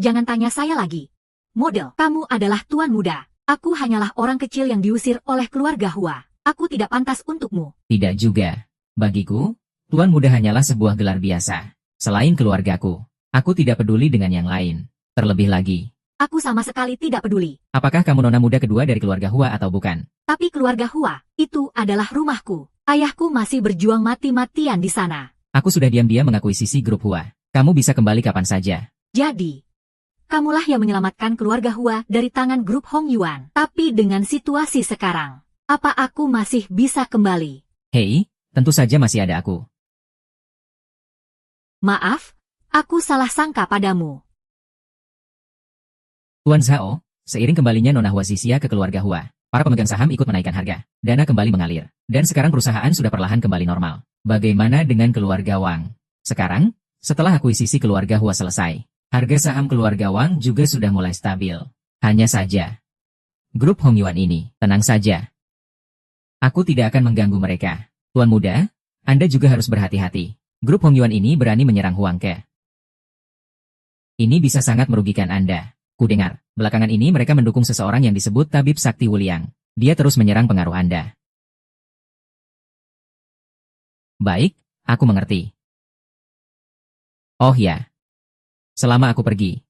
Jangan tanya saya lagi. Model, kamu adalah tuan muda. Aku hanyalah orang kecil yang diusir oleh keluarga Hua. Aku tidak pantas untukmu. Tidak juga. Bagiku, tuan muda hanyalah sebuah gelar biasa. Selain keluargaku, aku tidak peduli dengan yang lain. Terlebih lagi, Aku sama sekali tidak peduli. apakah kamu nona muda kedua dari keluarga Hua atau bukan? Tapi keluarga Hua, itu adalah rumahku. Ayahku masih berjuang mati-matian di sana. Aku sudah diam-diam mengakuisisi grup Hua. Kamu bisa kembali kapan saja. Jadi, kamulah yang menyelamatkan keluarga Hua dari tangan grup Hong Yuan. Tapi dengan situasi sekarang, apa aku masih bisa kembali? Hei, tentu saja masih ada aku. Maaf, aku salah sangka padamu. Tuan Zhao, seiring kembalinya Nona Hua Zixia ke keluarga Hua, para pemegang saham ikut menaikkan harga. Dana kembali mengalir. Dan sekarang perusahaan sudah perlahan kembali normal. Bagaimana dengan keluarga Wang? Sekarang, setelah akuisisi keluarga Hua selesai, harga saham keluarga Wang juga sudah mulai stabil. Hanya saja, grup Hong Yuan ini, tenang saja. Aku tidak akan mengganggu mereka. Tuan muda, Anda juga harus berhati-hati. Grup Hong Yuan ini berani menyerang Huang Ke. Ini bisa sangat merugikan Anda. Kudengar, belakangan ini mereka mendukung seseorang yang disebut Tabib Sakti Wuliang. Dia terus menyerang pengaruh Anda. Baik, aku mengerti. Oh ya. Selama aku pergi,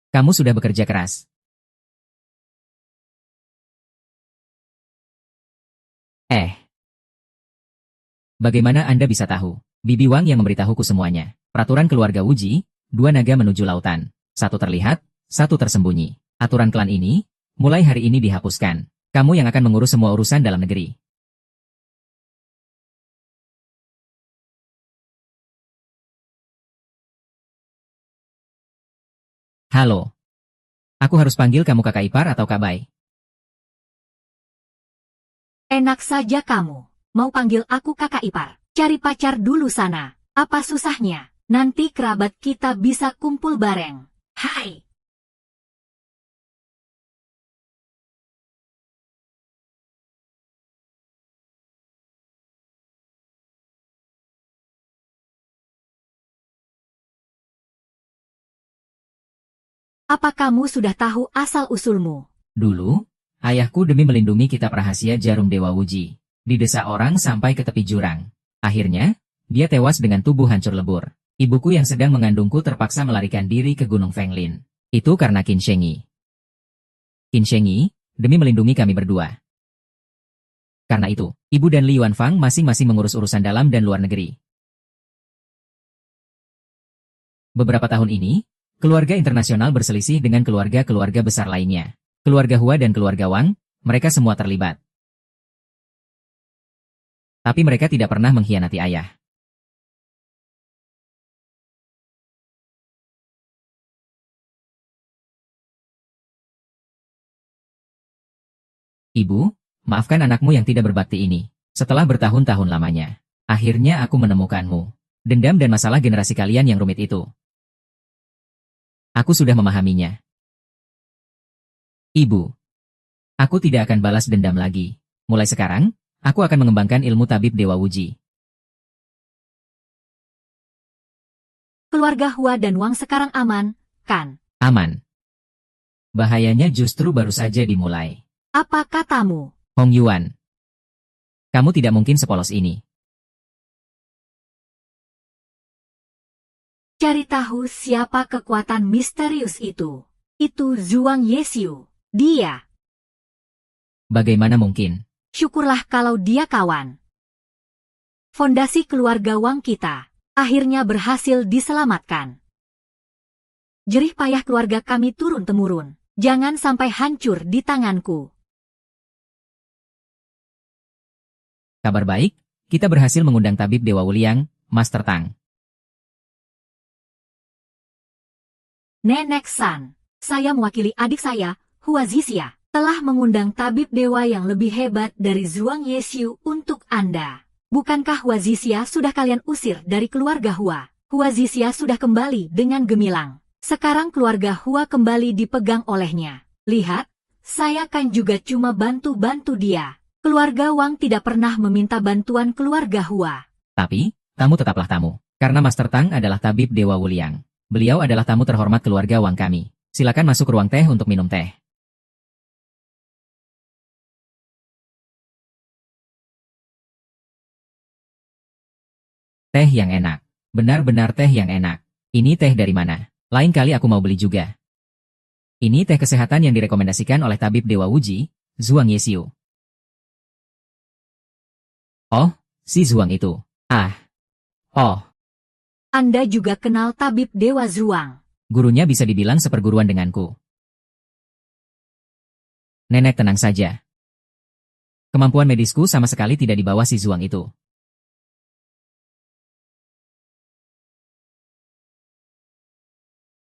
kamu sudah bekerja keras. Bagaimana Anda bisa tahu? Bibi Wang yang memberitahuku semuanya. Peraturan keluarga Wuji, 2 naga menuju lautan. 1 terlihat, 1 tersembunyi. Aturan klan ini, mulai hari ini dihapuskan. Kamu yang akan mengurus semua urusan dalam negeri. Halo. Aku harus panggil kamu kakak ipar atau kak Bai? Enak saja kamu. Mau panggil aku kakak ipar. Cari pacar dulu sana. Apa susahnya? Nanti kerabat kita bisa kumpul bareng. Hai. Apa kamu sudah tahu asal-usulmu? Dulu, ayahku demi melindungi kitab rahasia jarum Dewa Wuji, didesak orang sampai ke tepi jurang. Akhirnya, dia tewas dengan tubuh hancur lebur. Ibuku yang sedang mengandungku terpaksa melarikan diri ke Gunung Fenglin. Itu karena Qin Shengyi. Qin Shengyi, demi melindungi kami berdua. Karena itu, ibu dan Li Yuanfang masing-masing mengurus urusan dalam dan luar negeri. Beberapa tahun ini, keluarga internasional berselisih dengan keluarga-keluarga besar lainnya. Keluarga Hua dan keluarga Wang, mereka semua terlibat. Tapi mereka tidak pernah mengkhianati ayah. Ibu, maafkan anakmu yang tidak berbakti ini. Setelah bertahun-tahun lamanya, akhirnya aku menemukanmu. Dendam dan masalah generasi kalian yang rumit itu. Aku sudah memahaminya. Ibu, aku tidak akan balas dendam lagi. Mulai sekarang, aku akan mengembangkan ilmu tabib Dewa Wuji. Keluarga Hua dan Wang sekarang aman, kan? Aman. Bahayanya justru baru saja dimulai. Apa katamu? Hong Yuan, kamu tidak mungkin sepolos ini. Cari tahu siapa kekuatan misterius itu. Itu Zhuang Yexiu. Dia. Bagaimana mungkin? Syukurlah kalau dia kawan. Fondasi keluarga Wang kita akhirnya berhasil diselamatkan. Jerih payah keluarga kami turun-temurun. Jangan sampai hancur di tanganku. Kabar baik, kita berhasil mengundang tabib Dewa Wuliang, Master Tang. Nenek San, saya mewakili adik saya, Hua Zixia, telah mengundang tabib dewa yang lebih hebat dari Zhuang Yexiu untuk Anda. Bukankah Hua Zixia sudah kalian usir dari keluarga Hua? Hua Zixia sudah kembali dengan gemilang. Sekarang keluarga Hua kembali dipegang olehnya. Lihat, saya kan juga cuma bantu-bantu dia. Keluarga Wang tidak pernah meminta bantuan keluarga Hua. Tapi, tamu tetaplah tamu. Karena Master Tang adalah tabib Dewa Wuliang. Beliau adalah tamu terhormat keluarga Wang kami. Silakan masuk ruang teh untuk minum teh. Teh yang enak. Benar-benar teh yang enak. Ini teh dari mana? Lain kali aku mau beli juga. Ini teh kesehatan yang direkomendasikan oleh tabib Dewa Wuji, Zhuang Yexiu. Oh, si Zhuang itu. Oh. Anda juga kenal tabib Dewa Zhuang. Gurunya bisa dibilang seperguruan denganku. Nenek tenang saja. Kemampuan medisku sama sekali tidak di bawah si Zhuang itu.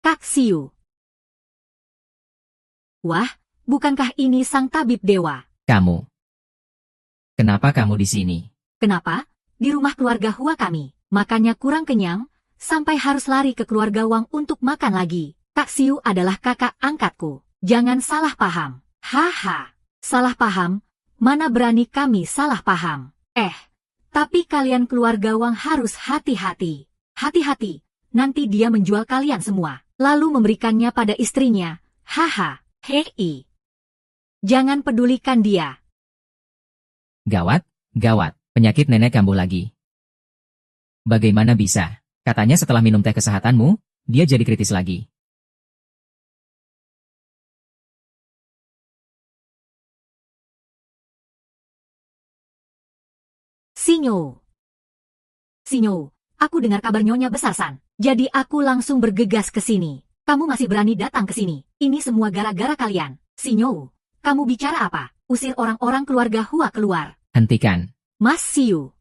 Kak Xiu. Wah, bukankah ini sang tabib dewa? Kamu. Kenapa kamu di sini? Kenapa? Di rumah keluarga Hua kami. Makannya kurang kenyang, sampai harus lari ke keluarga Wang untuk makan lagi. Kak Xiu adalah kakak angkatku. Jangan salah paham. Haha. Salah paham? Mana berani kami salah paham. Tapi kalian keluarga Wang harus hati-hati. Hati-hati. Nanti dia menjual kalian semua. Lalu memberikannya pada istrinya. Haha. Hei. Jangan pedulikan dia. Gawat, gawat. Penyakit nenek kambuh lagi. Bagaimana bisa? Katanya setelah minum teh kesehatanmu, dia jadi kritis lagi. Sinyo. Sinyo, aku dengar kabar Nyonya besar San. Jadi aku langsung bergegas ke sini. Kamu masih berani datang ke sini. Ini semua gara-gara kalian. Sinyo, kamu bicara apa? Usir orang-orang keluarga Hua keluar. Hentikan. Mas Siu.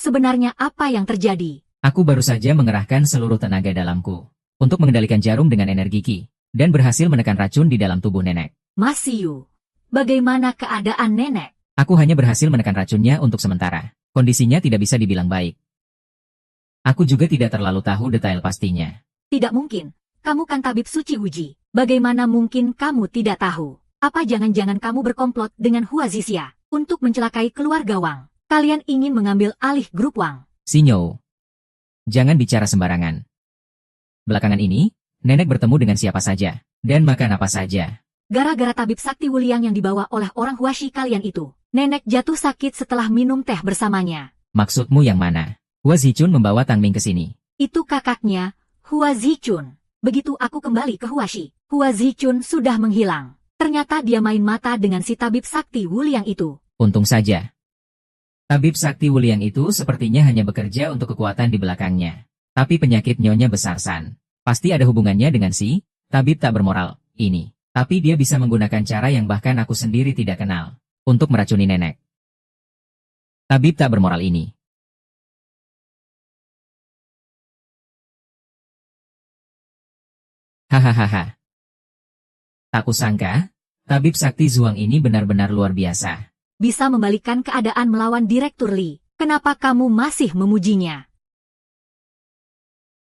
Sebenarnya apa yang terjadi? Aku baru saja mengerahkan seluruh tenaga dalamku untuk mengendalikan jarum dengan energi Qi dan berhasil menekan racun di dalam tubuh nenek. Mas Siu, bagaimana keadaan nenek? Aku hanya berhasil menekan racunnya untuk sementara. Kondisinya tidak bisa dibilang baik. Aku juga tidak terlalu tahu detail pastinya. Tidak mungkin. Kamu kan tabib suci Wuji. Bagaimana mungkin kamu tidak tahu? Apa jangan-jangan kamu berkomplot dengan Hua Zixia untuk mencelakai keluarga Wang? Kalian ingin mengambil alih grup Wang? Sinyo, jangan bicara sembarangan. Belakangan ini, nenek bertemu dengan siapa saja, dan makan apa saja. Gara-gara tabib sakti Wuliang yang dibawa oleh orang Huashi kalian itu, nenek jatuh sakit setelah minum teh bersamanya. Maksudmu yang mana? Hua Zichun membawa Tang Ming ke sini. Itu kakaknya, Hua Zichun. Begitu aku kembali ke Huashi, Hua Zichun sudah menghilang. Ternyata dia main mata dengan si tabib sakti Wuliang itu. Untung saja. Tabib sakti Wuliang itu sepertinya hanya bekerja untuk kekuatan di belakangnya. Tapi penyakit nyonya besar San. Pasti ada hubungannya dengan si tabib tak bermoral ini. Tapi dia bisa menggunakan cara yang bahkan aku sendiri tidak kenal untuk meracuni nenek. Tabib tak bermoral ini. Hahaha. Tak kusangka, tabib sakti Zhuang ini benar-benar luar biasa. bisa membalikkan keadaan melawan Direktur Li. Kenapa kamu masih memujinya?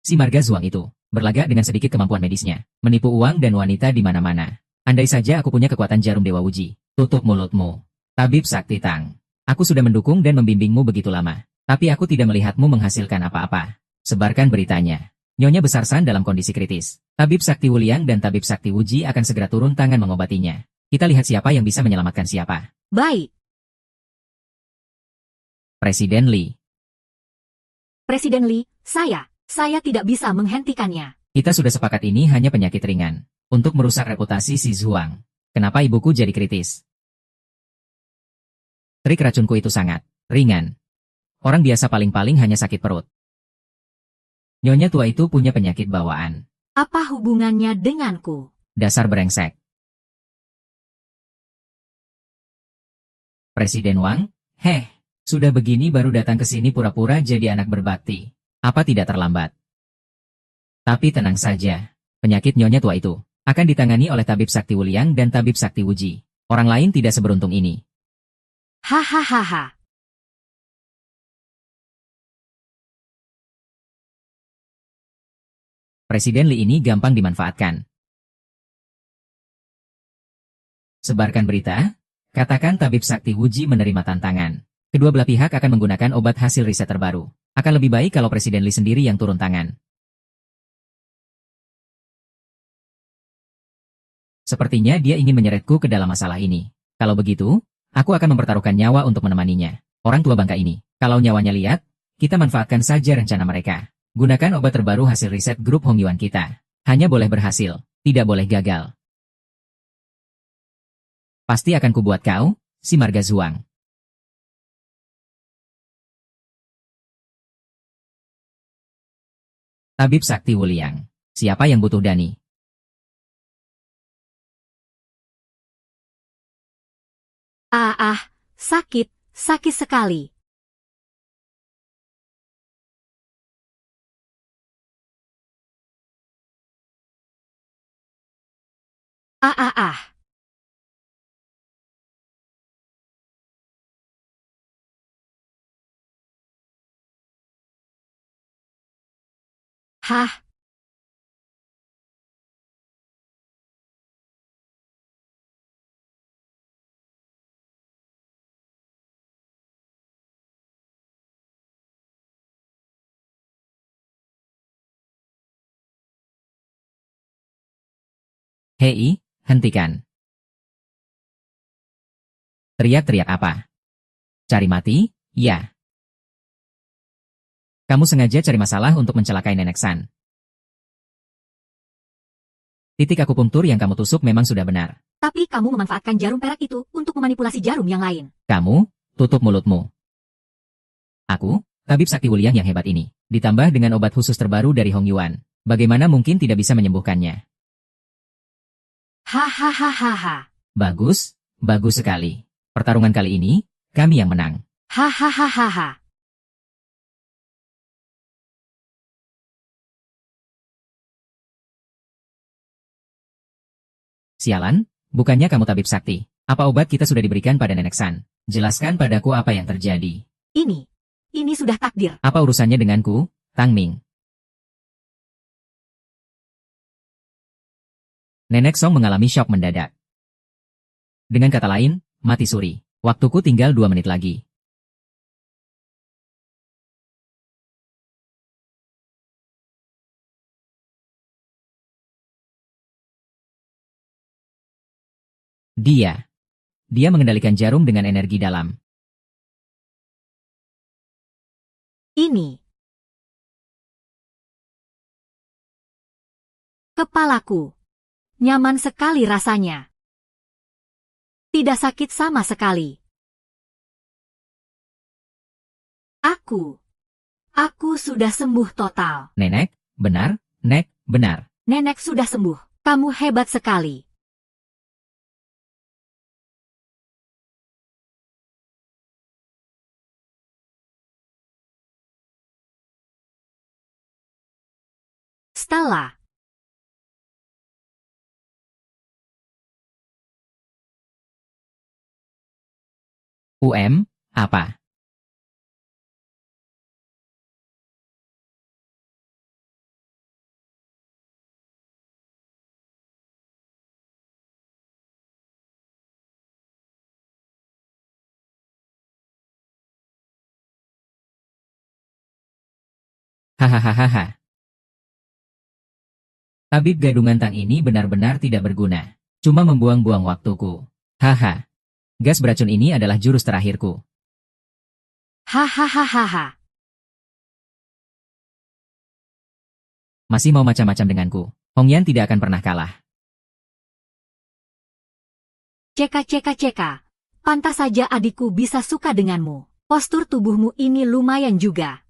Si marga Zuang itu berlagak dengan sedikit kemampuan medisnya, menipu uang dan wanita di mana-mana. Andai saja aku punya kekuatan jarum Dewa Wuji. Tutup mulutmu. Tabib Sakti Tang. Aku sudah mendukung dan membimbingmu begitu lama. Tapi aku tidak melihatmu menghasilkan apa-apa. Sebarkan beritanya. Nyonya Besar San dalam kondisi kritis. Tabib Sakti Wuliang dan Tabib Sakti Wuji akan segera turun tangan mengobatinya. Kita lihat siapa yang bisa menyelamatkan siapa. Baik. Presiden Li. Presiden Li, saya tidak bisa menghentikannya. Kita sudah sepakat ini hanya penyakit ringan. Untuk merusak reputasi si Zhuang. Kenapa ibuku jadi kritis? Trik racunku itu sangat ringan. Orang biasa paling-paling hanya sakit perut. Nyonya tua itu punya penyakit bawaan. Apa hubungannya denganku? Dasar brengsek. Presiden Wang? Sudah begini baru datang ke sini pura-pura jadi anak berbakti. Apa tidak terlambat? Tapi tenang saja. Penyakit nyonya tua itu akan ditangani oleh Tabib Sakti Wuliang dan Tabib Sakti Wuji. Orang lain tidak seberuntung ini. Hahaha. Presiden Li ini gampang dimanfaatkan. Sebarkan berita, katakan Tabib Sakti Wuji menerima tantangan. Kedua belah pihak akan menggunakan obat hasil riset terbaru. Akan lebih baik kalau Presiden Li sendiri yang turun tangan. Sepertinya dia ingin menyeretku ke dalam masalah ini. Kalau begitu, aku akan mempertaruhkan nyawa untuk menemaninya. Orang tua bangka ini, kalau nyawanya lihat, kita manfaatkan saja rencana mereka. Gunakan obat terbaru hasil riset grup Hong Yuan kita. Hanya boleh berhasil, tidak boleh gagal. Pasti akan kubuat kau, si marga Zuang. Tabib Sakti Wuliang. Siapa yang butuh Dani? Sakit sekali. Ah. Hah? Hei, hentikan. Teriak-teriak apa? Cari mati? Ya. Kamu sengaja cari masalah untuk mencelakai Nenek San. Titik akupunktur yang kamu tusuk memang sudah benar. Tapi kamu memanfaatkan jarum perak itu untuk memanipulasi jarum yang lain. Kamu, tutup mulutmu. Aku, Tabib Sakti Wuliang yang hebat ini, ditambah dengan obat khusus terbaru dari Hong Yuan. Bagaimana mungkin tidak bisa menyembuhkannya? Hahaha. Bagus, bagus sekali. Pertarungan kali ini, kami yang menang. Hahaha. Sialan, bukannya kamu tabib sakti. Apa obat kita sudah diberikan pada Nenek San? Jelaskan padaku apa yang terjadi. Ini sudah takdir. Apa urusannya denganku, Tang Ming? Nenek Song mengalami syok mendadak. Dengan kata lain, mati suri. Waktuku tinggal 2 menit lagi. Dia mengendalikan jarum dengan energi dalam. Ini. Kepalaku. Nyaman sekali rasanya. Tidak sakit sama sekali. Aku sudah sembuh total. Nenek, benar, Nek, benar. Nenek sudah sembuh. Kamu hebat sekali. Stella. Apa? Hahaha. Tabib gadungan tang ini benar-benar tidak berguna. Cuma membuang-buang waktuku. Haha. Gas beracun ini adalah jurus terakhirku. Hahaha. Masih mau macam-macam denganku. Hongyan tidak akan pernah kalah. Ceka. Pantas saja adikku bisa suka denganmu. Postur tubuhmu ini lumayan juga.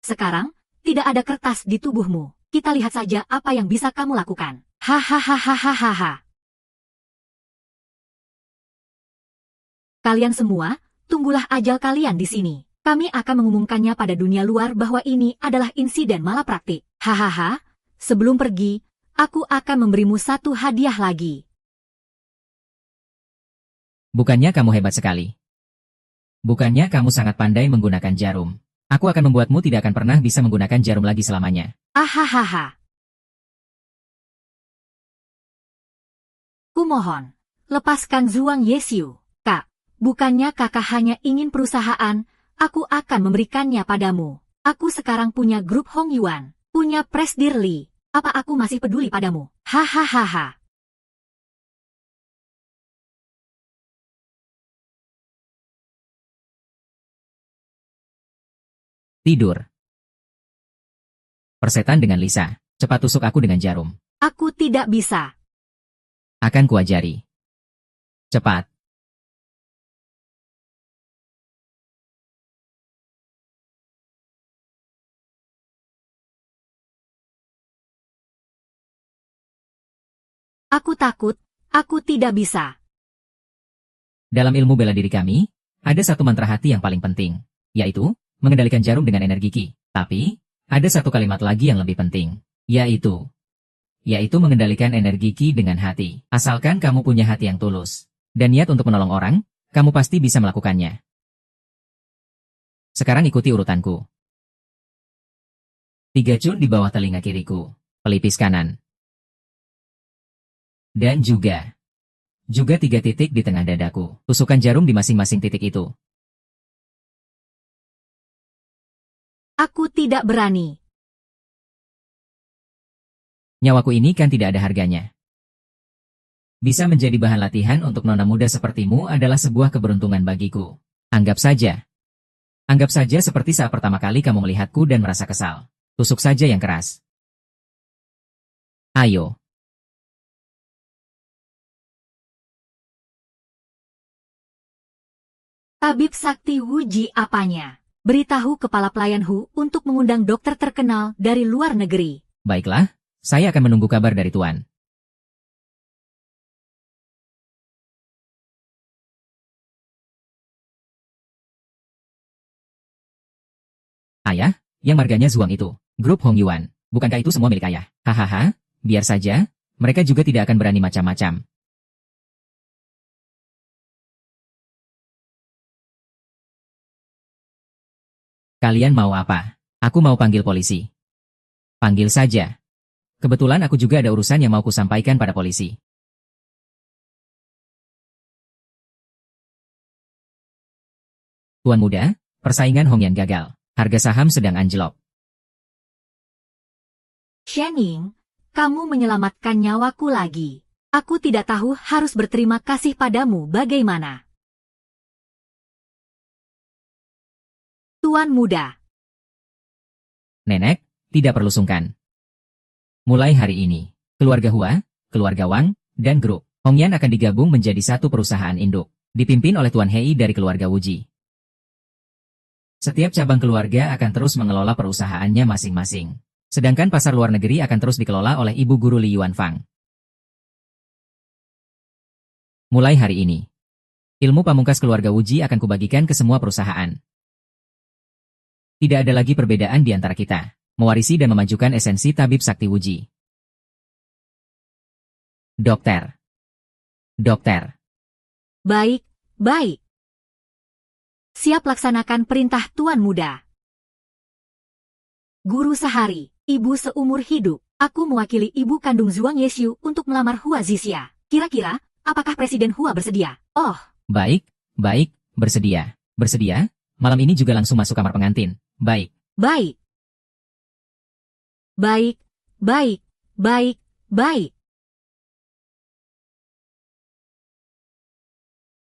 Sekarang, tidak ada kertas di tubuhmu. Kita lihat saja apa yang bisa kamu lakukan. Hahaha. Kalian semua, tunggulah ajal kalian di sini. Kami akan mengumumkannya pada dunia luar bahwa ini adalah insiden malapraktik. Hahaha, sebelum pergi, aku akan memberimu satu hadiah lagi. Bukannya kamu hebat sekali. Bukannya kamu sangat pandai menggunakan jarum. Aku akan membuatmu tidak akan pernah bisa menggunakan jarum lagi selamanya. Ahahaha. Kumohon, lepaskan Zhuang Yesiu. Kak, bukannya kakak hanya ingin perusahaan, aku akan memberikannya padamu. Aku sekarang punya grup Hong Yuan, punya Presdir Li. Apa aku masih peduli padamu? Hahaha. Tidur. Persetan dengan Lisa. Cepat tusuk aku dengan jarum. Aku tidak bisa. Akan kuajari. Cepat. Aku takut, aku tidak bisa. Dalam ilmu bela diri kami, ada satu mantra hati yang paling penting, yaitu mengendalikan jarum dengan energi Qi. Tapi, ada satu kalimat lagi yang lebih penting, yaitu mengendalikan energi Qi dengan hati. Asalkan kamu punya hati yang tulus dan niat untuk menolong orang, kamu pasti bisa melakukannya. Sekarang ikuti urutanku. 3 cun di bawah telinga kiriku, pelipis kanan. Dan juga 3 titik di tengah dadaku. Tusukkan jarum di masing-masing titik itu. Aku tidak berani. Nyawaku ini kan tidak ada harganya. Bisa menjadi bahan latihan untuk nona muda sepertimu adalah sebuah keberuntungan bagiku. Anggap saja seperti saat pertama kali kamu melihatku dan merasa kesal. Tusuk saja yang keras. Ayo. Tabib Sakti Wuji apanya? Beritahu kepala pelayan Hu untuk mengundang dokter terkenal dari luar negeri. Baiklah, saya akan menunggu kabar dari Tuan. Ayah, yang marganya Zhuang itu, grup Hong Yuan, bukankah itu semua milik ayah? Hahaha, biar saja, mereka juga tidak akan berani macam-macam. Kalian mau apa? Aku mau panggil polisi. Panggil saja. Kebetulan aku juga ada urusan yang mau kusampaikan pada polisi. Tuan muda, persaingan Hongyan gagal. Harga saham sedang anjlok. Shening, kamu menyelamatkan nyawaku lagi. Aku tidak tahu harus berterima kasih padamu bagaimana. Tuan muda. Nenek, tidak perlu sungkan. Mulai hari ini, keluarga Hua, keluarga Wang, dan grup Hongyan akan digabung menjadi satu perusahaan induk, dipimpin oleh Tuan Hei dari keluarga Wuji. Setiap cabang keluarga akan terus mengelola perusahaannya masing-masing. Sedangkan pasar luar negeri akan terus dikelola oleh Ibu Guru Li Yuanfang. Mulai hari ini, ilmu pamungkas keluarga Wuji akan kubagikan ke semua perusahaan. Tidak ada lagi perbedaan di antara kita, mewarisi dan memajukan esensi tabib sakti Wuji. Dokter. Baik. Siap laksanakan perintah Tuan Muda. Guru sehari, ibu seumur hidup. Aku mewakili ibu kandung Zhuang Yexiu untuk melamar Hua Zixia. Kira-kira, apakah Presiden Hua bersedia? Oh, Baik, baik, bersedia. Bersedia? Malam ini juga langsung masuk kamar pengantin. Baik. baik. Baik, baik, baik, baik.